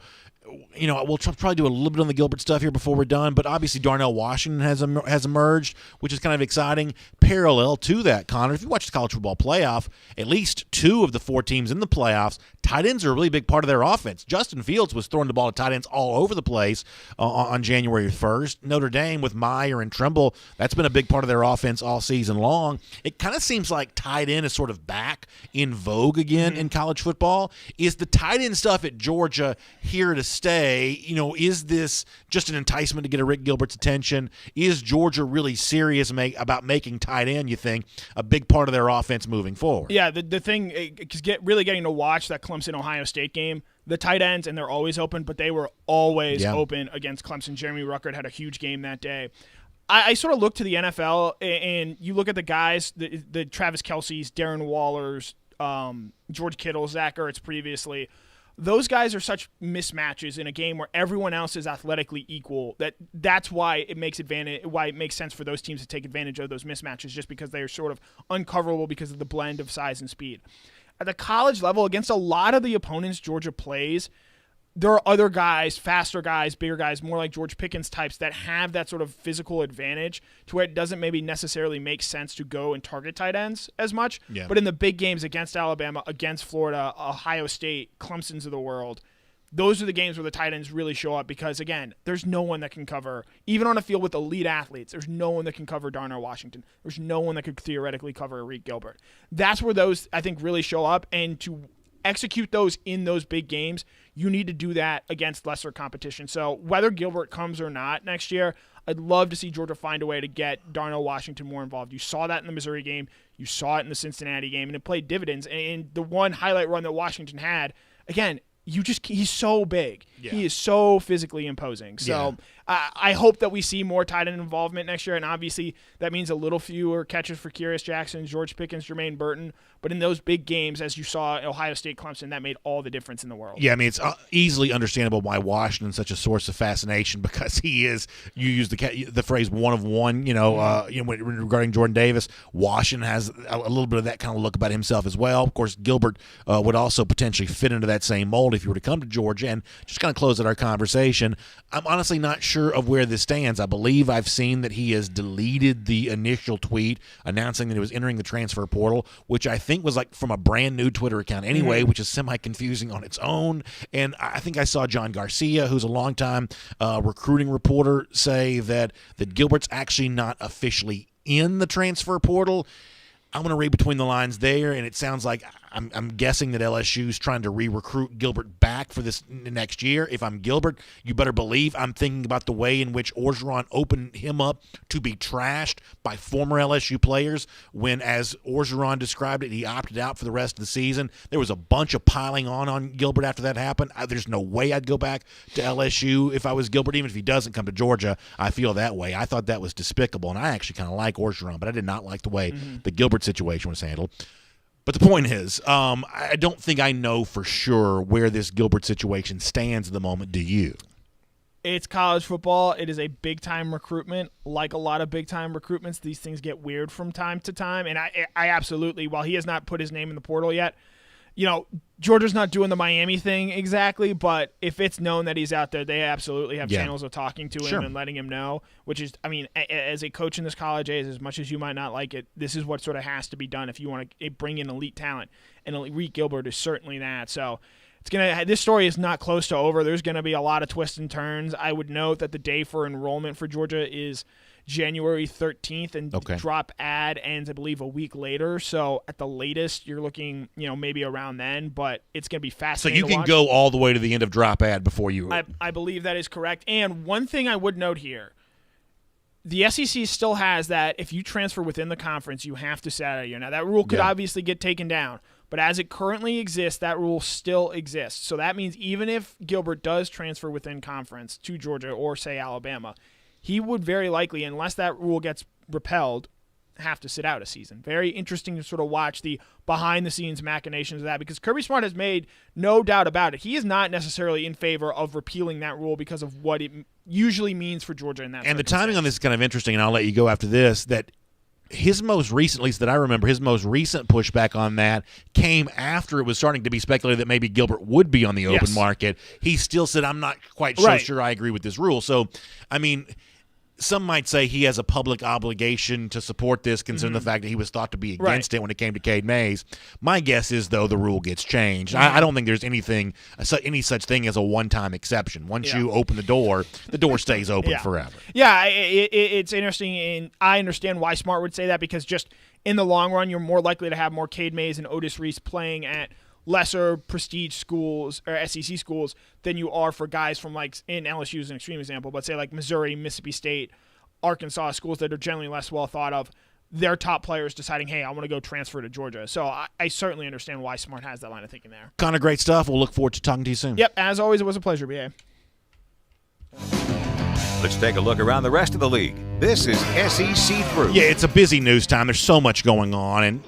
We'll probably do a little bit on the Gilbert stuff here before we're done, but obviously Darnell Washington has emerged, which is kind of exciting. Parallel to that, Connor, if you watch the college football playoff, at least 2 of the 4 teams in the playoffs, tight ends are a really big part of their offense. Justin Fields was throwing the ball to tight ends all over the place on January 1st. Notre Dame with Meyer and Trimble, that's been a big part of their offense all season long. It kind of seems like tight end is sort of back in vogue again in college football. Is the tight end stuff at Georgia here to stay? Is this just an enticement to get a Rick Gilbert's attention? Is Georgia really serious about making tight end, you think, a big part of their offense moving forward? Yeah, the thing is really getting to watch that Clemson-Ohio State game. The tight ends, and they're always open, but they were always open against Clemson. Jeremy Ruckert had a huge game that day. I sort of look to the NFL, and you look at the guys, the Travis Kelce's, Darren Waller's, George Kittle, Zach Ertz previously. Those guys are such mismatches in a game where everyone else is athletically equal. That's why it makes sense for those teams to take advantage of those mismatches, just because they are sort of uncoverable because of the blend of size and speed. At the college level, against a lot of the opponents Georgia plays, there are other guys, faster guys, bigger guys, more like George Pickens types that have that sort of physical advantage to where it doesn't maybe necessarily make sense to go and target tight ends as much. Yeah. But in the big games against Alabama, against Florida, Ohio State, Clemson's of the world, those are the games where the tight ends really show up because, again, there's no one that can cover, even on a field with elite athletes, there's no one that can cover Darnell Washington. There's no one that could theoretically cover Rick Gilbert. That's where those, I think, really show up, and to execute those in those big games, you need to do that against lesser competition. So whether Gilbert comes or not next year, I'd love to see Georgia find a way to get Darnell Washington more involved. You saw that in the Missouri game. You saw it in the Cincinnati game, and it played dividends. And the one highlight run that Washington had, again, he's so big. Yeah. He is so physically imposing. So I hope that we see more tight end involvement next year, and obviously that means a little fewer catches for Kyrus Jackson, George Pickens, Jermaine Burton. But in those big games, as you saw Ohio State, Clemson, that made all the difference in the world. Yeah, I mean, it's easily understandable why Washington's such a source of fascination, because he is, you use the phrase one of one, regarding Jordan Davis. Washington has a little bit of that kind of look about himself as well. Of course, Gilbert would also potentially fit into that same mold if you were to come to Georgia. And just kind of close out our conversation, I'm honestly not sure sure of where this stands. I believe I've seen that he has deleted the initial tweet announcing that he was entering the transfer portal, which I think was like from a brand new Twitter account anyway, which is semi-confusing on its own. And I think I saw John Garcia, who's a longtime recruiting reporter, say that Gilbert's actually not officially in the transfer portal. I'm going to read between the lines there, and it sounds like I'm guessing that LSU's trying to re-recruit Gilbert back for this next year. If I'm Gilbert, you better believe I'm thinking about the way in which Orgeron opened him up to be trashed by former LSU players when, as Orgeron described it, he opted out for the rest of the season. There was a bunch of piling on Gilbert after that happened. There's no way I'd go back to LSU if I was Gilbert, even if he doesn't come to Georgia. I feel that way. I thought that was despicable, and I actually kind of like Orgeron, but I did not like the way the Gilbert situation was handled. But the point is, I don't think I know for sure where this Gilbert situation stands at the moment. Do you? It's college football. It is a big-time recruitment. Like a lot of big-time recruitments, these things get weird from time to time. And I absolutely, while he has not put his name in the portal yet, Georgia's not doing the Miami thing exactly, but if it's known that he's out there, they absolutely have channels of talking to him and letting him know, which is, as a coach in this college, as much as you might not like it, this is what sort of has to be done if you want to bring in elite talent, and Tyrique Gilbert is certainly that. So this story is not close to over. There's going to be a lot of twists and turns. I would note that the day for enrollment for Georgia is January 13th, and drop ad ends, I believe, a week later. So at the latest, you're looking, maybe around then, but it's going to be fascinating. So you can go all the way to the end of drop ad before you. I believe that is correct. And one thing I would note here, the SEC still has that if you transfer within the conference, you have to sit out a year. Now, that rule could obviously get taken down, but as it currently exists, that rule still exists. So that means even if Gilbert does transfer within conference to Georgia or, say, Alabama, he would very likely, unless that rule gets repealed, have to sit out a season. Very interesting to sort of watch the behind-the-scenes machinations of that, because Kirby Smart has made no doubt about it. He is not necessarily in favor of repealing that rule because of what it usually means for Georgia in that And the timing on this is kind of interesting, and I'll let you go after this, that his most recent, at least that I remember, his most recent pushback on that came after it was starting to be speculated that maybe Gilbert would be on the open market. He still said, I'm not quite sure I agree with this rule. So, some might say he has a public obligation to support this, considering the fact that he was thought to be against it when it came to Cade Mays. My guess is, though, the rule gets changed. I don't think there's any such thing as a one-time exception. Once you open the door stays open forever. Yeah, it's interesting, and I understand why Smart would say that, because just in the long run, you're more likely to have more Cade Mays and Otis Reese playing at lesser prestige schools or SEC schools than you are for guys from, like, in LSU is an extreme example, but say like Missouri, Mississippi State, Arkansas, schools that are generally less well thought of, their top players deciding, hey, I want to go transfer to Georgia. So I certainly understand why Smart has that line of thinking there. Kind of great stuff. We'll look forward to talking to you soon. Yep, as always, it was a pleasure, BA. Let's take a look around the rest of the league. This is SEC Through. Yeah, it's a busy news time. There's so much going on, and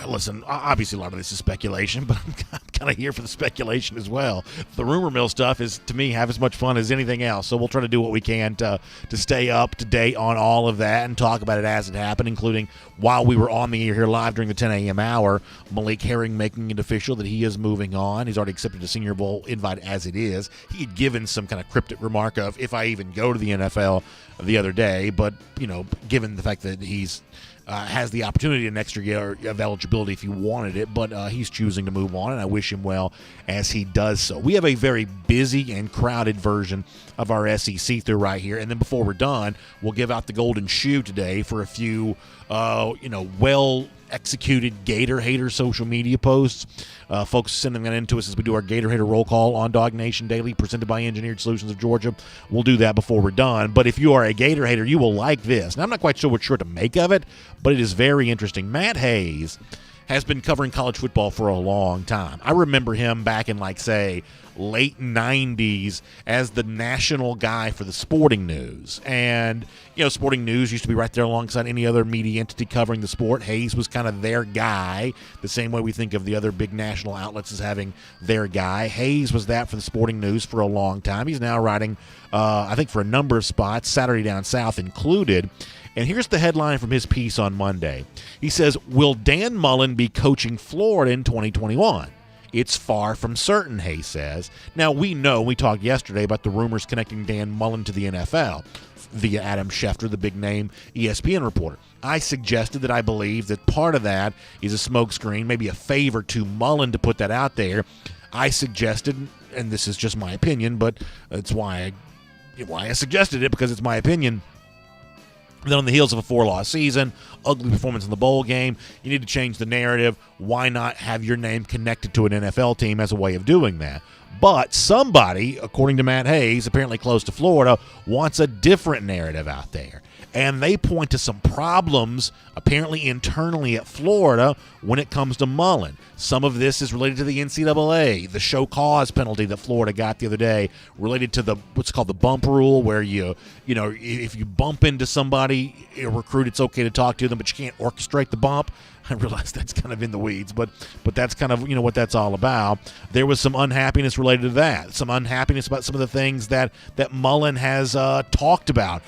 listen, obviously a lot of this is speculation, but I'm kind of here for the speculation as well. The rumor mill stuff is, to me, half as much fun as anything else, so we'll try to do what we can to stay up to date on all of that and talk about it as it happened, including while we were on the air here live during the 10 a.m. hour, Malik Herring making it official that he is moving on. He's already accepted a Senior Bowl invite as it is. He had given some kind of cryptic remark of, if I even go to the NFL the other day, but, given the fact that he's has the opportunity an extra year of eligibility if he wanted it, but he's choosing to move on, and I wish him well as he does so. We have a very busy and crowded version of our SEC through right here, and then before we're done, we'll give out the golden shoe today for a few, well-executed Gator Hater social media posts. Folks sending that in to us as we do our Gator Hater roll call on DawgNation Daily, presented by Engineered Solutions of Georgia. We'll do that before we're done. But if you are a Gator Hater, you will like this. And I'm not quite sure what to make of it, but it is very interesting. Matt Hayes has been covering college football for a long time. I remember him back in, late 90s as the national guy for the Sporting News. And, Sporting News used to be right there alongside any other media entity covering the sport. Hayes was kind of their guy, the same way we think of the other big national outlets as having their guy. Hayes was that for the Sporting News for a long time. He's now writing, I think, for a number of spots, Saturday Down South included. And here's the headline from his piece on Monday. He says, will Dan Mullen be coaching Florida in 2021? It's far from certain, Hayes says. Now, we talked yesterday about the rumors connecting Dan Mullen to the NFL via Adam Schefter, the big-name ESPN reporter. I suggested that I believe that part of that is a smokescreen, maybe a favor to Mullen to put that out there. I suggested, and this is just my opinion, but it's why I suggested it, because it's my opinion, that on the heels of a 4-loss season, ugly performance in the bowl game, you need to change the narrative. Why not have your name connected to an NFL team as a way of doing that? But somebody, according to Matt Hayes, apparently close to Florida, wants a different narrative out there. And they point to some problems, apparently internally at Florida, when it comes to Mullen. Some of this is related to the NCAA, the show cause penalty that Florida got the other day, related to what's called the bump rule, where if you bump into somebody, a recruit, it's okay to talk to them, but you can't orchestrate the bump. I realize that's kind of in the weeds, but that's kind of what that's all about. There was some unhappiness related to that, some unhappiness about some of the things that Mullen has talked about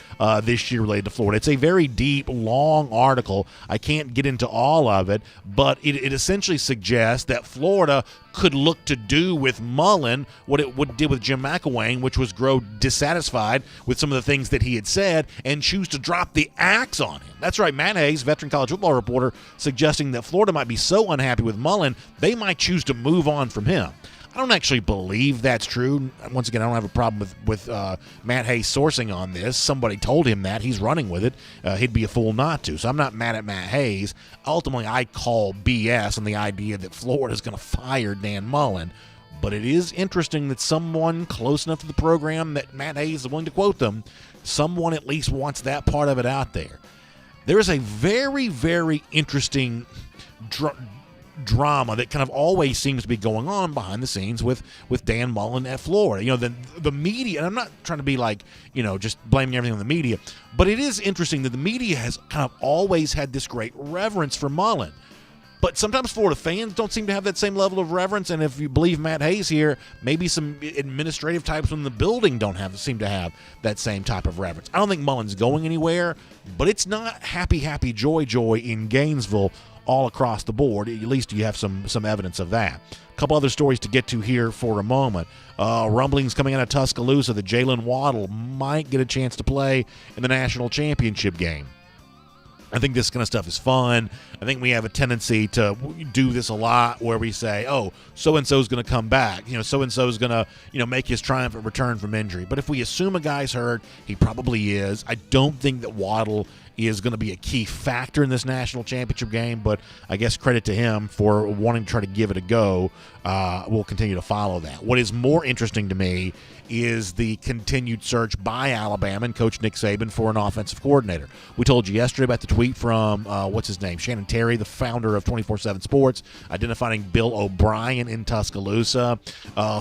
this year related to Florida. It's a very deep, long article. I can't get into all of it, but it essentially suggests that Florida could look to do with Mullen what it did with Jim McElwain, which was grow dissatisfied with some of the things that he had said and choose to drop the axe on him. That's right, Matt Hayes, veteran college football reporter, suggesting that Florida might be so unhappy with Mullen, they might choose to move on from him. I don't actually believe that's true. Once again, I don't have a problem with Matt Hayes sourcing on this. Somebody told him that. He's running with it. He'd be a fool not to. So I'm not mad at Matt Hayes. Ultimately, I call BS on the idea that Florida's going to fire Dan Mullen. But it is interesting that someone close enough to the program that Matt Hayes is willing to quote them, someone at least wants that part of it out there. There is a very, very interesting drama that kind of always seems to be going on behind the scenes with Dan Mullen at Florida. The media, and I'm not trying to be like, just blaming everything on the media, but it is interesting that the media has kind of always had this great reverence for Mullen. But sometimes Florida fans don't seem to have that same level of reverence, and if you believe Matt Hayes here, maybe some administrative types in the building don't seem to have that same type of reverence. I don't think Mullen's going anywhere, but it's not happy, joy in Gainesville all across the board. At least you have some evidence of that. A couple other stories to get to here for a moment. Rumblings coming out of Tuscaloosa that Jalen Waddle might get a chance to play in the national championship game. I think this kind of stuff is fun. I think we have a tendency to do this a lot where we say, oh, so-and-so is going to come back. So-and-so is going to, make his triumphant return from injury. But if we assume a guy's hurt, he probably is. I don't think that Waddle is going to be a key factor in this national championship game, but I guess credit to him for wanting to try to give it a go. We'll continue to follow that. What is more interesting to me is the continued search by Alabama and Coach Nick Saban for an offensive coordinator. We told you yesterday about the tweet from, Shannon Terry, the founder of 24/7 Sports, identifying Bill O'Brien in Tuscaloosa.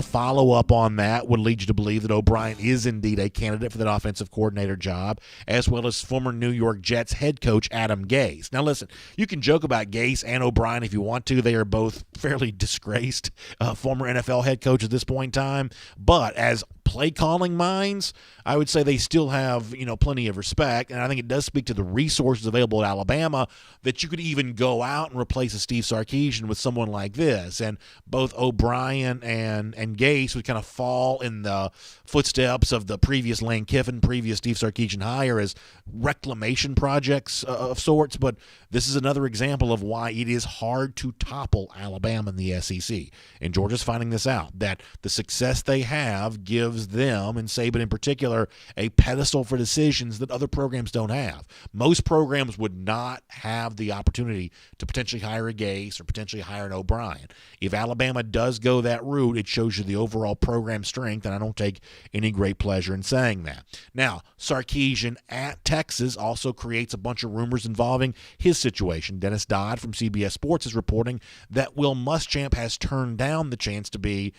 Follow-up on that would lead you to believe that O'Brien is indeed a candidate for that offensive coordinator job, as well as former New York Jets head coach Adam Gase. Now listen, you can joke about Gase and O'Brien if you want to. They are both fairly disgraced former NFL head coach at this point in time, but as play calling minds, I would say they still have, plenty of respect. And I think it does speak to the resources available at Alabama that you could even go out and replace a Steve Sarkisian with someone like this. And both O'Brien and Gase would kind of fall in the footsteps of the previous Lane Kiffin, previous Steve Sarkisian hire as reclamation projects of sorts. But this is another example of why it is hard to topple Alabama in the SEC. And Georgia's finding this out, that the success they have gives them, and Saban in particular, a pedestal for decisions that other programs don't have. Most programs would not have the opportunity to potentially hire a Gase or potentially hire an O'Brien. If Alabama does go that route, it shows you the overall program strength, and I don't take any great pleasure in saying that. Now, Sarkisian at Texas also creates a bunch of rumors involving his situation. Dennis Dodd from CBS Sports is reporting that Will Muschamp has turned down the chance to be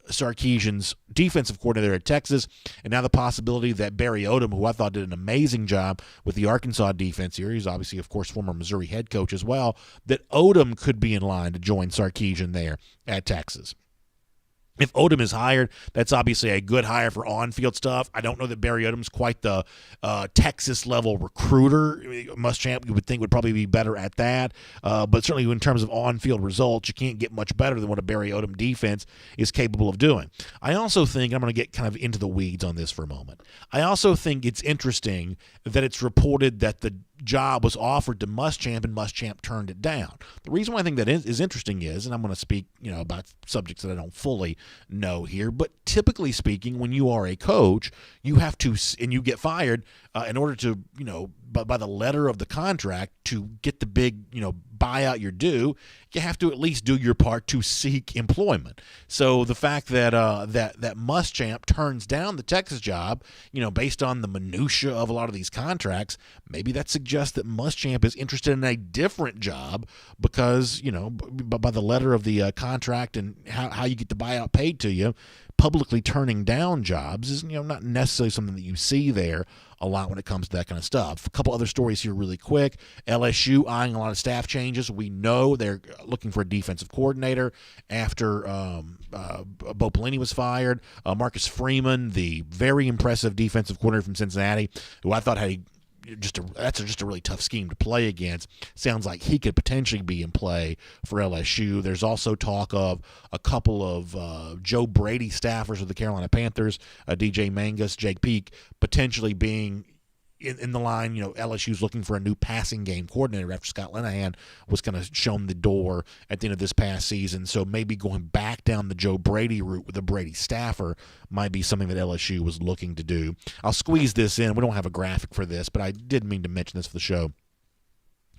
Sarkisian's defensive coordinator at Texas, and now the possibility that Barry Odom, who I thought did an amazing job with the Arkansas defense here, he's obviously, of course, former Missouri head coach as well, that Odom could be in line to join Sarkisian there at Texas. If Odom is hired, that's obviously a good hire for on-field stuff. I don't know that Barry Odom's quite the Texas-level recruiter. Muschamp, you would think, would probably be better at that. But certainly in terms of on-field results, you can't get much better than what a Barry Odom defense is capable of doing. I also think, I'm going to get kind of into the weeds on this for a moment, I also think it's interesting that it's reported that the job was offered to Muschamp and Muschamp turned it down. The reason why I think that is interesting is, and I'm going to speak, about subjects that I don't fully know here, but typically speaking, when you are a coach, you have to, and you get fired in order to, by the letter of the contract to get the big, buyout you're due, you have to at least do your part to seek employment. So the fact that that Muschamp turns down the Texas job, based on the minutia of a lot of these contracts, maybe that suggests that Muschamp is interested in a different job because, by the letter of the contract and how you get the buyout paid to you, publicly turning down jobs is, not necessarily something that you see there a lot when it comes to that kind of stuff. A couple other stories here really quick. LSU eyeing a lot of staff changes. We know they're looking for a defensive coordinator after Bo Pelini was fired. Marcus Freeman, the very impressive defensive coordinator from Cincinnati, who I thought had that's just a really tough scheme to play against. Sounds like he could potentially be in play for LSU. There's also talk of a couple of Joe Brady staffers with the Carolina Panthers, DJ Mangus, Jake Peak, potentially being in the line. LSU's looking for a new passing game coordinator after Scott Linehan was kind of shown the door at the end of this past season. So maybe going back down the Joe Brady route with a Brady staffer might be something that LSU was looking to do. I'll squeeze this in. We don't have a graphic for this, but I did mean to mention this for the show.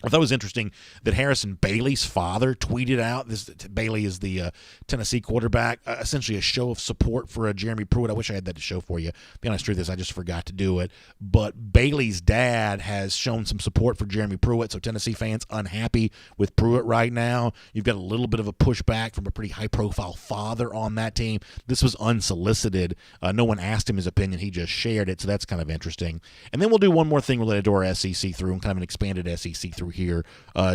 I thought it was interesting that Harrison Bailey's father tweeted out, Bailey is the Tennessee quarterback, essentially a show of support for Jeremy Pruitt. I wish I had that to show for you. To be honest with this, I just forgot to do it. But Bailey's dad has shown some support for Jeremy Pruitt, so Tennessee fans unhappy with Pruitt right now. You've got a little bit of a pushback from a pretty high-profile father on that team. This was unsolicited. No one asked him his opinion. He just shared it, so that's kind of interesting. And then we'll do one more thing related to our SEC through and kind of an expanded SEC through here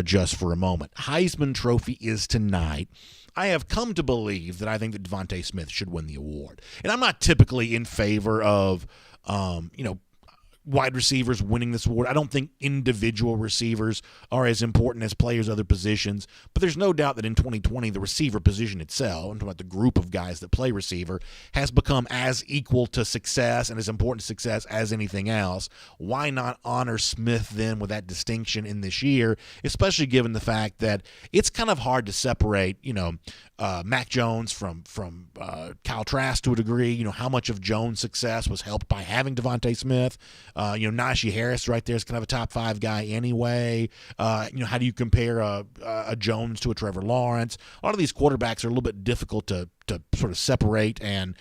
just for a moment. Heisman Trophy is tonight. I have come to believe that I think that Devontae Smith should win the award. And I'm not typically in favor of, wide receivers winning this award. I don't think individual receivers are as important as players other positions, but there's no doubt that in 2020, the receiver position itself, I'm talking about the group of guys that play receiver, has become as equal to success and as important to success as anything else. Why not honor Smith then with that distinction in this year, especially given the fact that it's kind of hard to separate, Mac Jones from Kyle Trask to a degree. How much of Jones' success was helped by having Devontae Smith. Najee Harris right there is kind of a top 5 guy anyway. How do you compare a Jones to a Trevor Lawrence? A lot of these quarterbacks are a little bit difficult to sort of separate and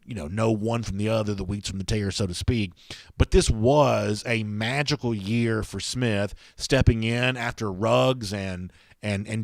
know one from the other, the wheats from the tares, so to speak. But this was a magical year for Smith, stepping in after Ruggs and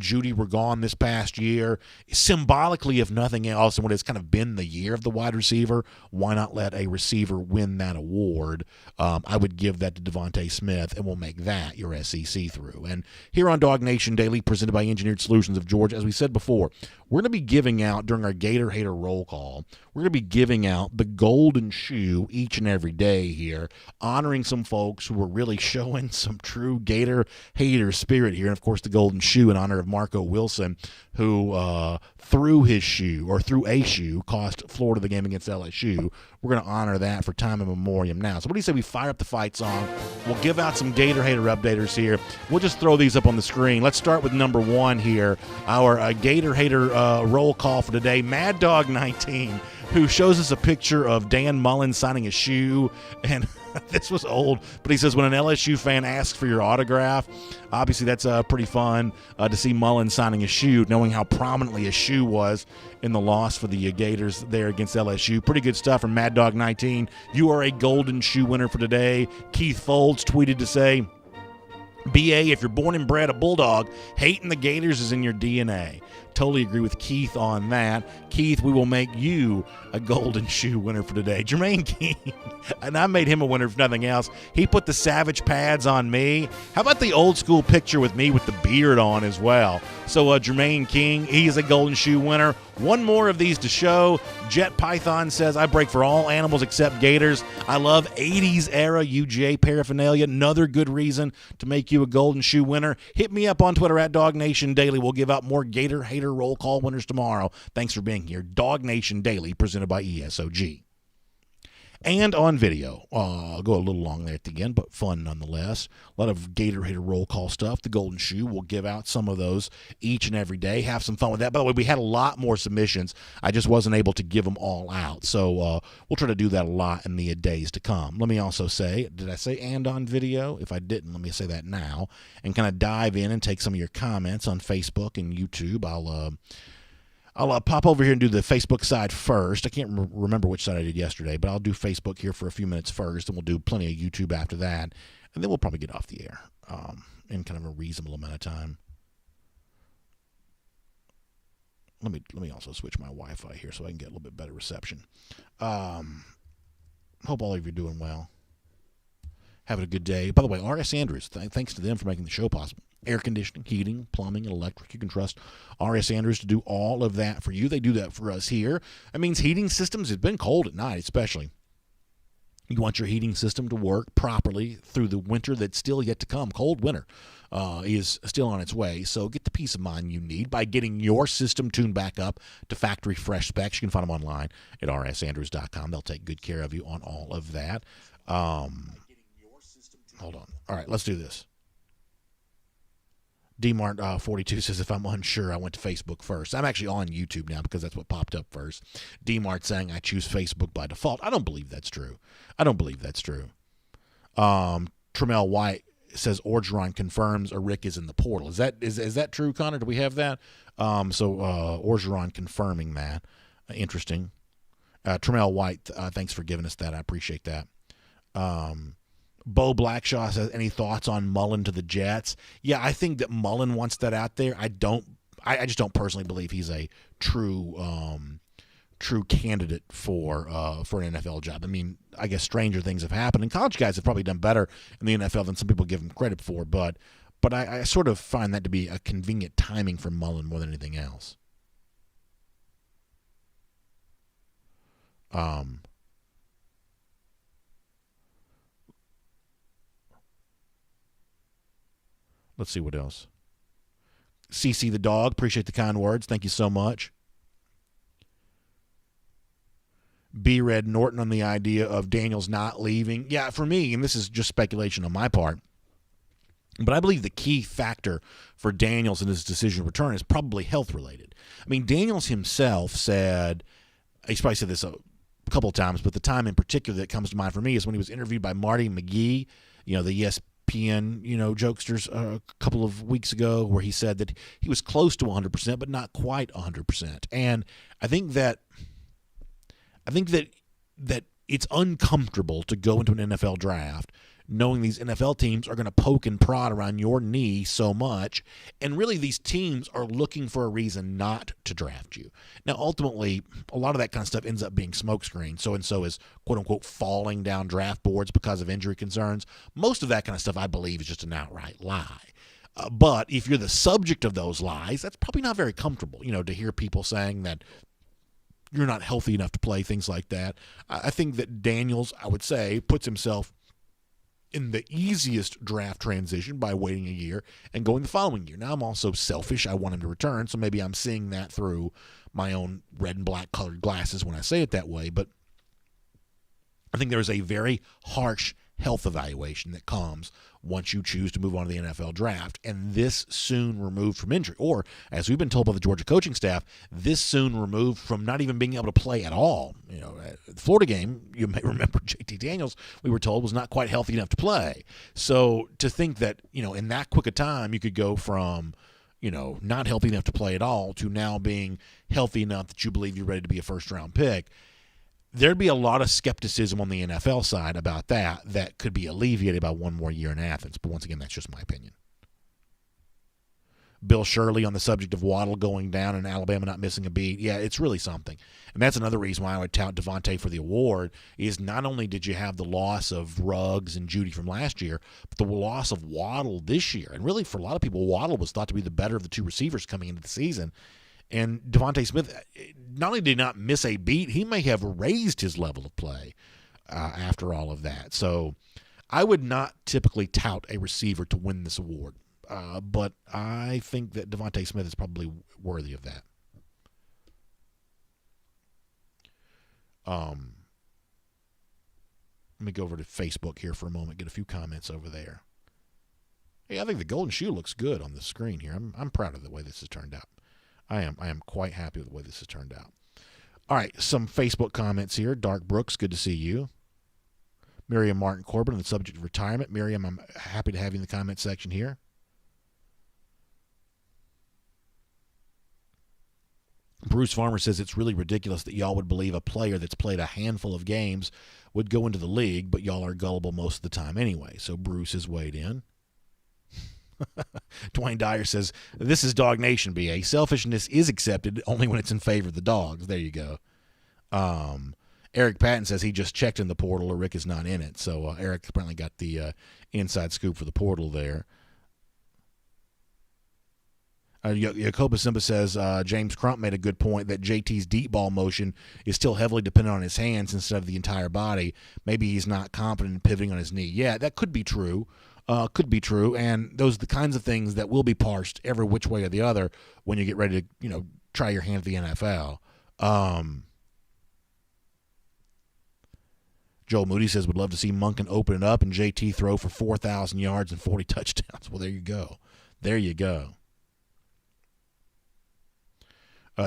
Judy were gone this past year. Symbolically, if nothing else, and what has kind of been the year of the wide receiver, why not let a receiver win that award? I would give that to Devontae Smith, and we'll make that your SEC through. And here on DawgNation Daily, presented by Engineered Solutions of Georgia, as we said before, we're going to be giving out, during our Gator Hater roll call, we're going to be giving out the golden shoe each and every day here, honoring some folks who were really showing some true Gator Hater spirit here. And, of course, the golden shoe in honor of Marco Wilson, who threw a shoe, cost Florida the game against LSU. We're going to honor that for time and memoriam now. So what do you say we fire up the fight song? We'll give out some Gator Hater updaters here. We'll just throw these up on the screen. Let's start with number 1 here, our Gator Hater roll call for today. Mad Dog 19, who shows us a picture of Dan Mullen signing a shoe, and this was old, but he says when an LSU fan asks for your autograph, obviously that's pretty fun to see Mullen signing a shoe, knowing how prominently a shoe was in the loss for the Gators there against LSU. Pretty good stuff from Mad Dog 19. You are a golden shoe winner for today. Keith Folds tweeted to say, BA, if you're born and bred a Bulldog, hating the Gators is in your DNA. Totally agree with Keith on that. Keith, we will make you a golden shoe winner for today. Jermaine King, and I made him a winner if nothing else. He put the Savage pads on me. How about the old school picture with me with the beard on as well? So Jermaine King, he's a golden shoe winner. One more of these to show. Jet Python says, I break for all animals except gators. I love 80s era UGA paraphernalia. Another good reason to make you a golden shoe winner. Hit me up on Twitter at DawgNation Daily. We'll give out more Gator Hater Roll Call winners tomorrow. Thanks for being here. DawgNation Daily, presented by ESOG. And on video. I'll go a little long there at the end, but fun nonetheless. A lot of Gator Hater Roll Call stuff. The Golden Shoe, we'll give out some of those each and every day. Have some fun with that. By the way, we had a lot more submissions. I just wasn't able to give them all out. So we'll try to do that a lot in the days to come. Let me also say, did I say and on video? If I didn't, let me say that now. And kind of dive in and take some of your comments on Facebook and YouTube. I'll pop over here and do the Facebook side first. I can't remember which side I did yesterday, but I'll do Facebook here for a few minutes first, and we'll do plenty of YouTube after that, and then we'll probably get off the air in kind of a reasonable amount of time. Let me also switch my Wi-Fi here so I can get a little bit better reception. Hope all of you are doing well. Having a good day. By the way, R.S. Andrews, thanks to them for making the show possible. Air conditioning, heating, plumbing, and electric. You can trust R.S. Andrews to do all of that for you. They do that for us here. That means heating systems. It's been cold at night, especially. You want your heating system to work properly through the winter that's still yet to come. Cold winter is still on its way. So get the peace of mind you need by getting your system tuned back up to factory fresh specs. You can find them online at rsandrews.com. They'll take good care of you on all of that. Hold on. All right, let's do this. DMart42 says, if I'm unsure, I went to Facebook first. I'm actually on YouTube now because that's what popped up first. DMart saying I choose Facebook by default. I don't believe that's true. Tremel White says Orgeron confirms a Rick is in the portal. Is that true, Connor? Do we have that? Orgeron confirming that. Interesting. Tremel White, thanks for giving us that. I appreciate that. Bo Blackshaw says, any thoughts on Mullen to the Jets? Yeah, I think that Mullen wants that out there. I just don't personally believe he's a true candidate for an NFL job. I mean, I guess stranger things have happened, and college guys have probably done better in the NFL than some people give them credit for. But I sort of find that to be a convenient timing for Mullen more than anything else. Let's see what else. CC the dog, appreciate the kind words. Thank you so much. B. Red Norton on the idea of Daniels not leaving. Yeah, for me, and this is just speculation on my part, but I believe the key factor for Daniels and his decision to return is probably health-related. I mean, Daniels himself said, he's probably said this a couple of times, but the time in particular that comes to mind for me is when he was interviewed by Marty McGee, the ESPN jokesters a couple of weeks ago, where he said that he was close to 100%, but not quite 100%. And I think that it's uncomfortable to go into an NFL draft knowing these NFL teams are going to poke and prod around your knee so much, and really these teams are looking for a reason not to draft you. Now, ultimately, a lot of that kind of stuff ends up being smokescreen. So-and-so is, quote-unquote, falling down draft boards because of injury concerns. Most of that kind of stuff, I believe, is just an outright lie. But if you're the subject of those lies, that's probably not very comfortable, to hear people saying that you're not healthy enough to play, things like that. I think that Daniels, I would say, puts himself in the easiest draft transition by waiting a year and going the following year. Now, I'm also selfish. I want him to return, so maybe I'm seeing that through my own red and black colored glasses when I say it that way. But I think there is a very harsh health evaluation that comes once you choose to move on to the NFL draft, and this soon removed from injury, or as we've been told by the Georgia coaching staff, this soon removed from not even being able to play at all. The Florida game, you may remember JT Daniels, we were told, was not quite healthy enough to play. So to think that, in that quick a time, you could go from, not healthy enough to play at all to now being healthy enough that you believe you're ready to be a first-round pick, there'd be a lot of skepticism on the NFL side about that could be alleviated by one more year in Athens. But once again, that's just my opinion. Bill Shirley on the subject of Waddle going down and Alabama not missing a beat. Yeah, it's really something. And that's another reason why I would tout Devontae for the award, is not only did you have the loss of Ruggs and Judy from last year, but the loss of Waddle this year. And really, for a lot of people, Waddle was thought to be the better of the two receivers coming into the season. And Devontae Smith, not only did he not miss a beat, he may have raised his level of play after all of that. So I would not typically tout a receiver to win this award, but I think that Devontae Smith is probably worthy of that. Let me go over to Facebook here for a moment, get a few comments over there. Hey, I think the golden shoe looks good on the screen here. I'm proud of the way this has turned out. I am quite happy with the way this has turned out. All right, some Facebook comments here. Dark Brooks, good to see you. Miriam Martin Corbin on the subject of retirement. Miriam, I'm happy to have you in the comment section here. Bruce Farmer says it's really ridiculous that y'all would believe a player that's played a handful of games would go into the league, but y'all are gullible most of the time anyway. So Bruce has weighed in. Dwayne Dyer says, this is Dog Nation, BA. Selfishness is accepted only when it's in favor of the dogs. There you go. Eric Patton says he just checked in the portal, or Rick is not in it. So Eric apparently got the inside scoop for the portal there. Jacoba Simba says James Crump made a good point that JT's deep ball motion is still heavily dependent on his hands instead of the entire body. Maybe he's not confident in pivoting on his knee. Yeah, that could be true. And those are the kinds of things that will be parsed every which way or the other when you get ready to, try your hand at the NFL. Joel Moody says would love to see Monken open it up and JT throw for 4,000 yards and 40 touchdowns. Well, there you go. There you go.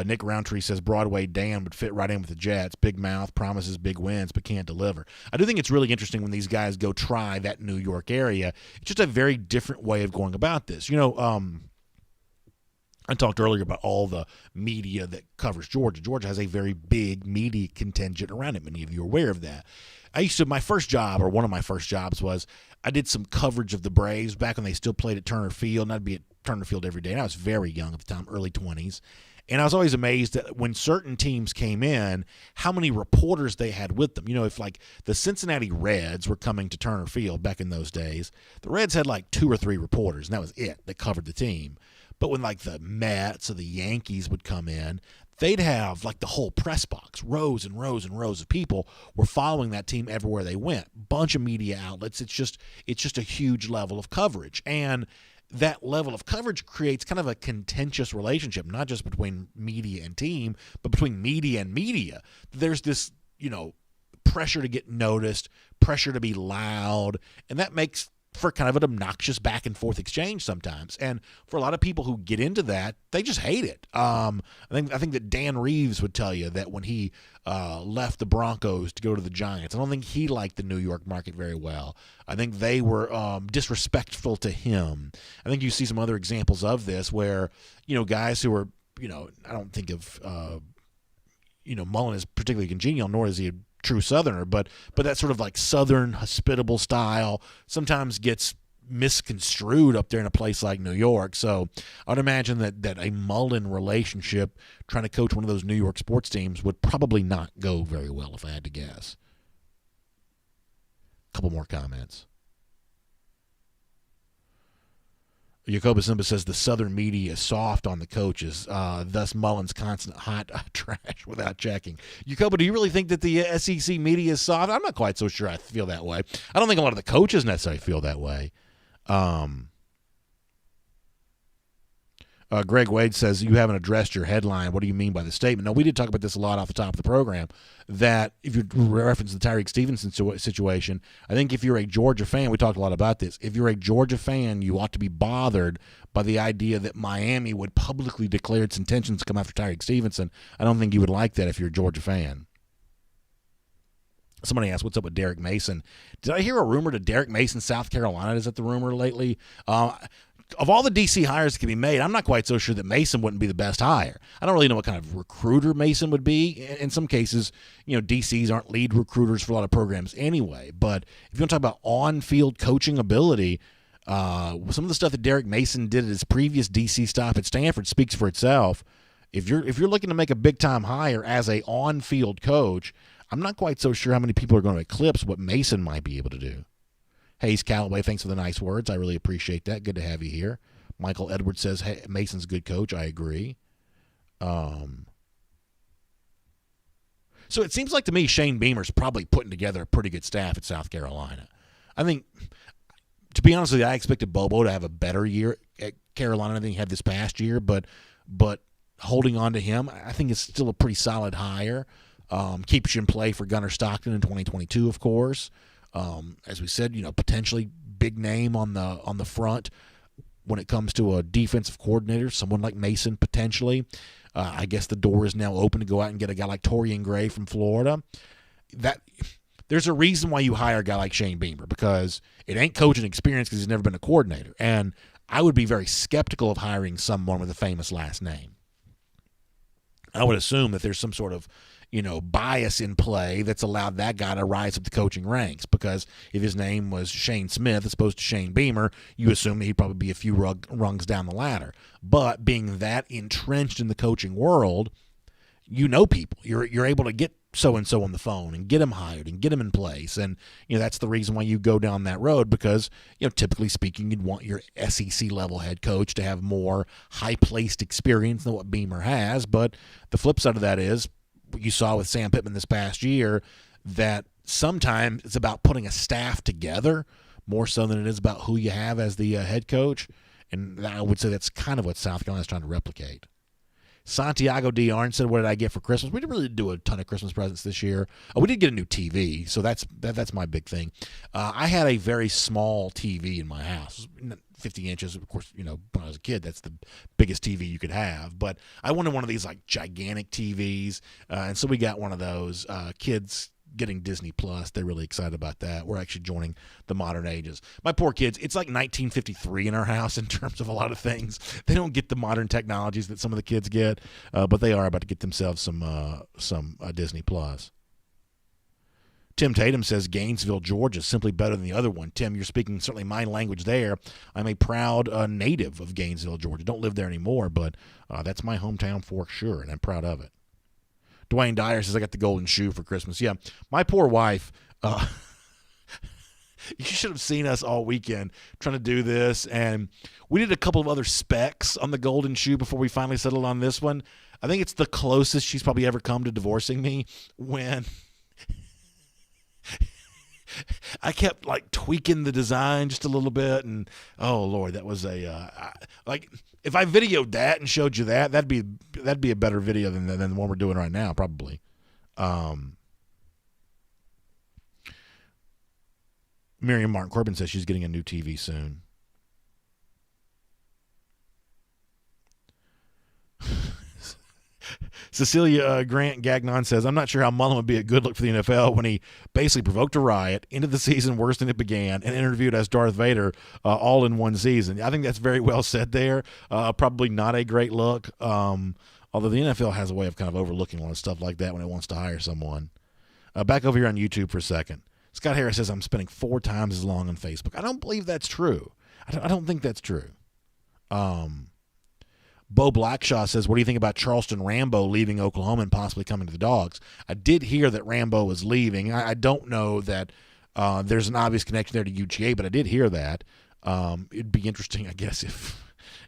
Nick Roundtree says Broadway Dan would fit right in with the Jets. Big mouth, promises big wins, but can't deliver. I do think it's really interesting when these guys go try that New York area. It's just a very different way of going about this. I talked earlier about all the media that covers Georgia. Georgia has a very big media contingent around it. Many of you are aware of that. My first job, or one of my first jobs, was I did some coverage of the Braves back when they still played at Turner Field, and I'd be at Turner Field every day. And I was very young at the time, early 20s. And I was always amazed that when certain teams came in, how many reporters they had with them. If like the Cincinnati Reds were coming to Turner Field back in those days, the Reds had like 2 or 3 reporters, and that was it that covered the team. But when like the Mets or the Yankees would come in, they'd have like the whole press box, rows and rows and rows of people were following that team everywhere they went. Bunch of media outlets. It's just a huge level of coverage. And that level of coverage creates kind of a contentious relationship, not just between media and team, but between media and media. There's this, pressure to get noticed, pressure to be loud, and that makes for kind of an obnoxious back and forth exchange sometimes. And for a lot of people who get into that, they just hate it. I think that Dan Reeves would tell you that when he left the Broncos to go to the Giants, I don't think he liked the New York market very well. I think they were disrespectful to him. I think you see some other examples of this where, guys who are, I don't think of, Mullen is particularly congenial, nor is he a true Southerner, but that sort of like Southern hospitable style sometimes gets misconstrued up there in a place like New York. So I would imagine that a Mullen relationship trying to coach one of those New York sports teams would probably not go very well if I had to guess. A couple more comments. Jacoba Simba says the Southern media is soft on the coaches, thus Mullen's constant hot trash without checking. Jacoba, do you really think that the SEC media is soft? I'm not quite so sure I feel that way. I don't think a lot of the coaches necessarily feel that way. Greg Wade says, you haven't addressed your headline. What do you mean by the statement? No, we did talk about this a lot off the top of the program, that if you reference the Tyrique Stevenson situation, I think if you're a Georgia fan, we talked a lot about this, if you're a Georgia fan, you ought to be bothered by the idea that Miami would publicly declare its intentions to come after Tyrique Stevenson. I don't think you would like that if you're a Georgia fan. Somebody asked, what's up with Derek Mason? Did I hear a rumor to Derek Mason, South Carolina? Is that the rumor lately? Of all the D.C. hires that can be made, I'm not quite so sure that Mason wouldn't be the best hire. I don't really know what kind of recruiter Mason would be. In some cases, D.C.s aren't lead recruiters for a lot of programs anyway. But if you want to talk about on-field coaching ability, some of the stuff that Derek Mason did at his previous D.C. stop at Stanford speaks for itself. If you're looking to make a big-time hire as a on-field coach, I'm not quite so sure how many people are going to eclipse what Mason might be able to do. Hayes Callaway, thanks for the nice words. I really appreciate that. Good to have you here. Michael Edwards says, hey, Mason's a good coach. I agree. So it seems like to me Shane Beamer's probably putting together a pretty good staff at South Carolina. I think, to be honest with you, I expected Bobo to have a better year at Carolina than he had this past year, but holding on to him, I think it's still a pretty solid hire. Keeps you in play for Gunnar Stockton in 2022, of course. As we said, potentially big name on the front when it comes to a defensive coordinator, someone like Mason potentially. I guess the door is now open to go out and get a guy like Torian Gray from Florida. There's a reason why you hire a guy like Shane Beamer, because it ain't coaching experience because he's never been a coordinator. And I would be very skeptical of hiring someone with a famous last name. I would assume that there's some sort of bias in play that's allowed that guy to rise up the coaching ranks, because if his name was Shane Smith as opposed to Shane Beamer, you assume that he'd probably be a few rungs down the ladder. But being that entrenched in the coaching world, people. You're able to get so-and-so on the phone and get him hired and get him in place. And, that's the reason why you go down that road, because, typically speaking, you'd want your SEC level head coach to have more high-placed experience than what Beamer has. But the flip side of that is, you saw with Sam Pittman this past year, that sometimes it's about putting a staff together more so than it is about who you have as the head coach. And I would say that's kind of what South Carolina is trying to replicate. Santiago D. Arn said, "What did I get for Christmas?" We didn't really do a ton of Christmas presents this year. We did get a new TV, so that's my big thing. I had a very small TV in my house, 50 inches. Of course, when I was a kid, that's the biggest TV you could have. But I wanted one of these like gigantic TVs, and so we got one of those. Kids getting Disney Plus, they're really excited about that. We're actually joining the modern ages. My poor kids, it's like 1953 in our house in terms of a lot of things. They don't get the modern technologies that some of the kids get, but they are about to get themselves some Disney Plus. Tim Tatum says Gainesville, Georgia is simply better than the other one. Tim, you're speaking certainly my language there. I'm a proud native of Gainesville, Georgia. Don't live there anymore, but that's my hometown for sure, and I'm proud of it. Dwayne Dyer says, I got the golden shoe for Christmas. Yeah, my poor wife, you should have seen us all weekend trying to do this, and we did a couple of other specs on the golden shoe before we finally settled on this one. I think it's the closest she's probably ever come to divorcing me, when I kept like tweaking the design just a little bit, and oh Lord, that was if I videoed that and showed you that, that'd be a better video than the one we're doing right now, probably. Miriam Martin Corbin says she's getting a new TV soon. Cecilia Grant Gagnon says, I'm not sure how Mullen would be a good look for the NFL when he basically provoked a riot, ended the season worse than it began, and interviewed as Darth Vader all in one season. I think that's very well said there. Probably not a great look, although the NFL has a way of kind of overlooking a lot of stuff like that when it wants to hire someone. Back over here on YouTube for a second. Scott Harris says, I'm spending 4 times as long on Facebook. I don't believe that's true. I don't think that's true. Bo Blackshaw says, what do you think about Charleston Rambo leaving Oklahoma and possibly coming to the Dogs? I did hear that Rambo was leaving. I don't know that there's an obvious connection there to UGA, but I did hear that. It'd be interesting, I guess, if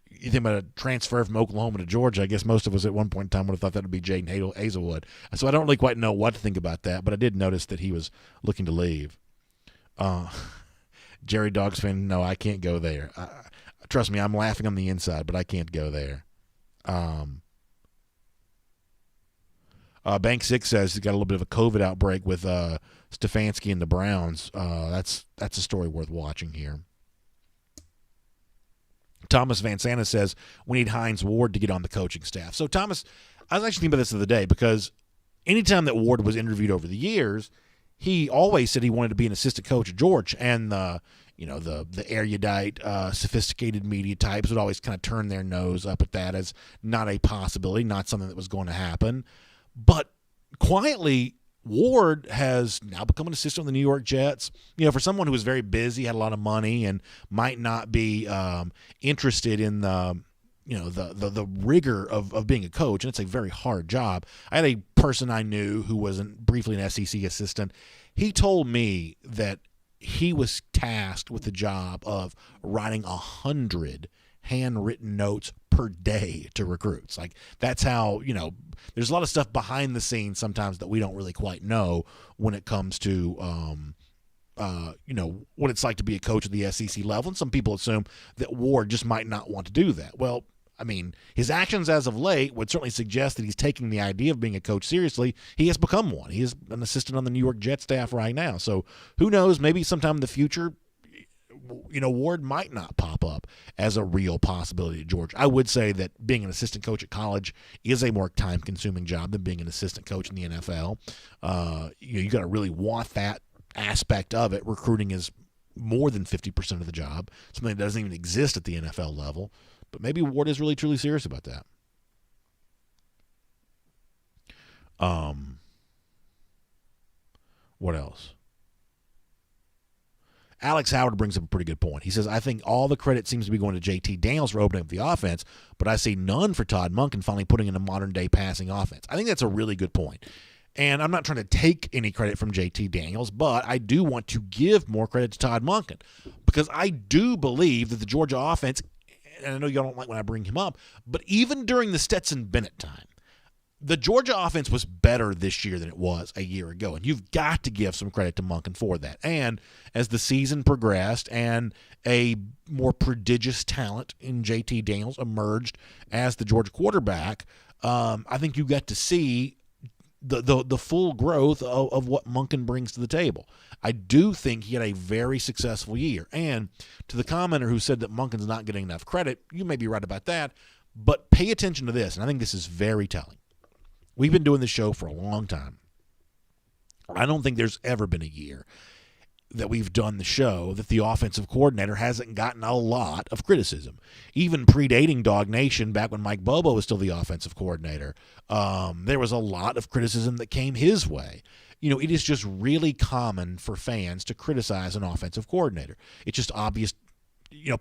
you think about a transfer from Oklahoma to Georgia. I guess most of us at one point in time would have thought that would be Jaden Hazelwood. So I don't really quite know what to think about that, but I did notice that he was looking to leave. Jerry Dogs fan, no, I can't go there. Trust me, I'm laughing on the inside, but I can't go there. Bank 6 says he's got a little bit of a COVID outbreak with Stefanski and the Browns. That's a story worth watching here. Thomas Van Santa says we need Hines Ward to get on the coaching staff. So Thomas, I was actually thinking about this the other day, because anytime that Ward was interviewed over the years, he always said he wanted to be an assistant coach at Georgia, and the erudite, sophisticated media types would always kind of turn their nose up at that as not a possibility, not something that was going to happen. But quietly, Ward has now become an assistant on the New York Jets. For someone who was very busy, had a lot of money, and might not be interested in the rigor of being a coach, and it's a very hard job. I had a person I knew who was briefly an SEC assistant. He told me that he was tasked with the job of writing 100 handwritten notes per day to recruits. Like, that's how, there's a lot of stuff behind the scenes sometimes that we don't really quite know when it comes to, what it's like to be a coach at the SEC level. And some people assume that Ward just might not want to do that. Well, I mean, his actions as of late would certainly suggest that he's taking the idea of being a coach seriously. He has become one. He is an assistant on the New York Jets staff right now. So who knows, maybe sometime in the future, Ward might not pop up as a real possibility at Georgia. I would say that being an assistant coach at college is a more time-consuming job than being an assistant coach in the NFL. You got to really want that aspect of it. Recruiting is more than 50% of the job, something that doesn't even exist at the NFL level. But maybe Ward is really, truly serious about that. What else? Alex Howard brings up a pretty good point. He says, I think all the credit seems to be going to J.T. Daniels for opening up the offense, but I see none for Todd Monken finally putting in a modern-day passing offense. I think that's a really good point. And I'm not trying to take any credit from J.T. Daniels, but I do want to give more credit to Todd Monken because I do believe that the Georgia offense, and I know y'all don't like when I bring him up, but even during the Stetson Bennett time, the Georgia offense was better this year than it was a year ago, and you've got to give some credit to Monken for that. And as the season progressed and a more prodigious talent in J.T. Daniels emerged as the Georgia quarterback, I think you got to see the full growth of what Monken brings to the table. I do think he had a very successful year. And to the commenter who said that Monken's not getting enough credit, you may be right about that, but pay attention to this, and I think this is very telling. We've been doing this show for a long time. I don't think there's ever been a year that we've done the show that the offensive coordinator hasn't gotten a lot of criticism. Even predating DawgNation, back when Mike Bobo was still the offensive coordinator, there was a lot of criticism that came his way. It is just really common for fans to criticize an offensive coordinator. It's just obvious.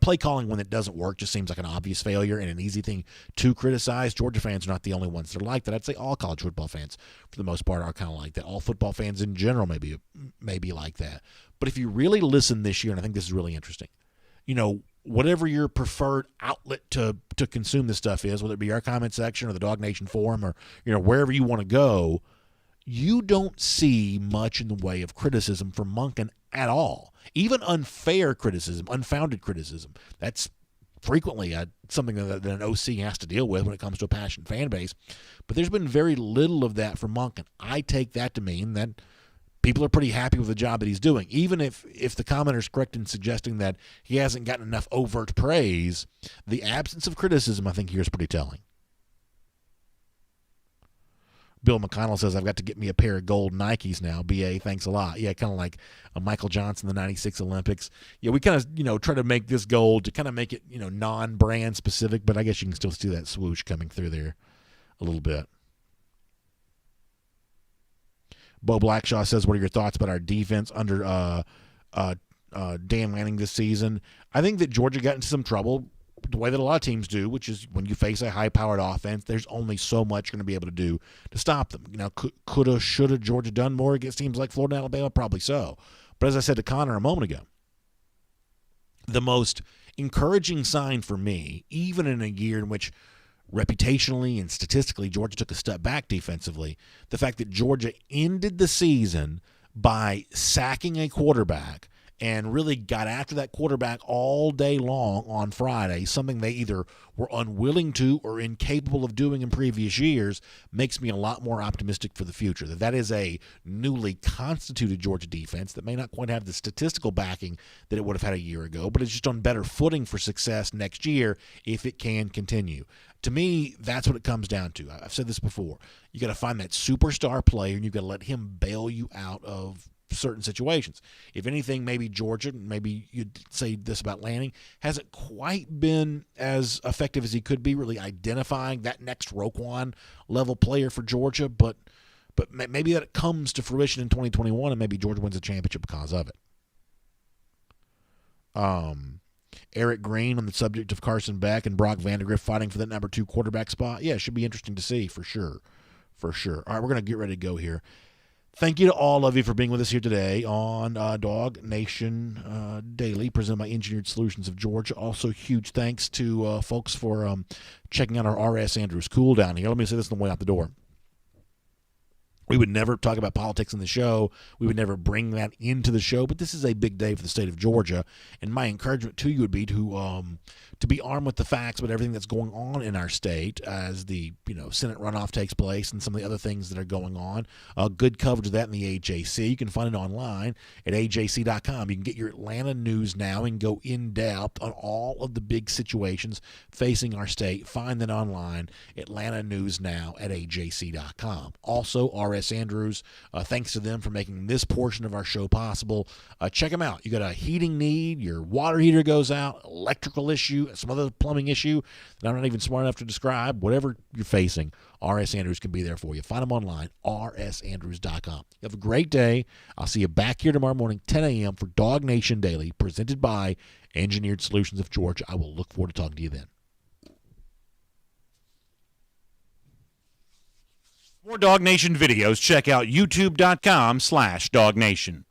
Play calling when it doesn't work just seems like an obvious failure and an easy thing to criticize. Georgia fans are not the only ones that are like that. I'd say all college football fans, for the most part, are kind of like that. All football fans in general may be like that. But if you really listen this year, and I think this is really interesting, whatever your preferred outlet to consume this stuff is, whether it be our comment section or the DawgNation forum or wherever you want to go, you don't see much in the way of criticism from Monken at all. Even unfair criticism, unfounded criticism. That's frequently something that an OC has to deal with when it comes to a passionate fan base. But there's been very little of that from Monken. I take that to mean that people are pretty happy with the job that he's doing. Even if the commenter's correct in suggesting that he hasn't gotten enough overt praise, the absence of criticism, I think, here is pretty telling. Bill McConnell says, I've got to get me a pair of gold Nikes now. BA, thanks a lot. Yeah, kind of like a Michael Johnson, the 96 Olympics. Yeah, we kind of, try to make this gold to kind of make it, non-brand specific, but I guess you can still see that swoosh coming through there a little bit. Bo Blackshaw says, what are your thoughts about our defense under Dan Lanning this season? I think that Georgia got into some trouble the way that a lot of teams do, which is when you face a high-powered offense, there's only so much you're going to be able to do to stop them. Coulda, shoulda Georgia done more against teams like Florida and Alabama? Probably so. But as I said to Connor a moment ago, the most encouraging sign for me, even in a year in which reputationally and statistically Georgia took a step back defensively, the fact that Georgia ended the season by sacking a quarterback and really got after that quarterback all day long on Friday, something they either were unwilling to or incapable of doing in previous years, makes me a lot more optimistic for the future. That is a newly constituted Georgia defense that may not quite have the statistical backing that it would have had a year ago, but it's just on better footing for success next year if it can continue. To me, that's what it comes down to. I've said this before. You got to find that superstar player, and you've got to let him bail you out of certain situations. If anything, maybe Georgia, maybe you'd say this about Lanning, hasn't quite been as effective as he could be, really identifying that next Roquan level player for Georgia, but maybe that comes to fruition in 2021, and maybe Georgia wins a championship because of it. Eric Green on the subject of Carson Beck and Brock Vandagriff fighting for that number 2 quarterback spot. Yeah, it should be interesting to see for sure. All right, we're going to get ready to go here. Thank you to all of you for being with us here today on Dog Nation Daily, presented by Engineered Solutions of Georgia. Also, huge thanks to folks for checking out our R.S. Andrews cool down here. Let me say this on the way out the door. We would never talk about politics in the show. We would never bring that into the show. But this is a big day for the state of Georgia, and my encouragement to you would be to be armed with the facts about everything that's going on in our state as the Senate runoff takes place and some of the other things that are going on. Good coverage of that in the AJC. You can find it online at ajc.com. You can get your Atlanta news now and go in depth on all of the big situations facing our state. Find that online, Atlanta News Now at ajc.com. Also, R.S. Andrews, thanks to them for making this portion of our show possible. Check them out. You got a heating need, your water heater goes out, electrical issue, some other plumbing issue that I'm not even smart enough to describe. Whatever you're facing, R.S. Andrews can be there for you. Find them online, rsandrews.com. You have a great day. I'll see you back here tomorrow morning, 10 a.m. for DawgNation Daily, presented by Engineered Solutions of Georgia. I will look forward to talking to you then. For more DawgNation videos, check out youtube.com/DawgNation.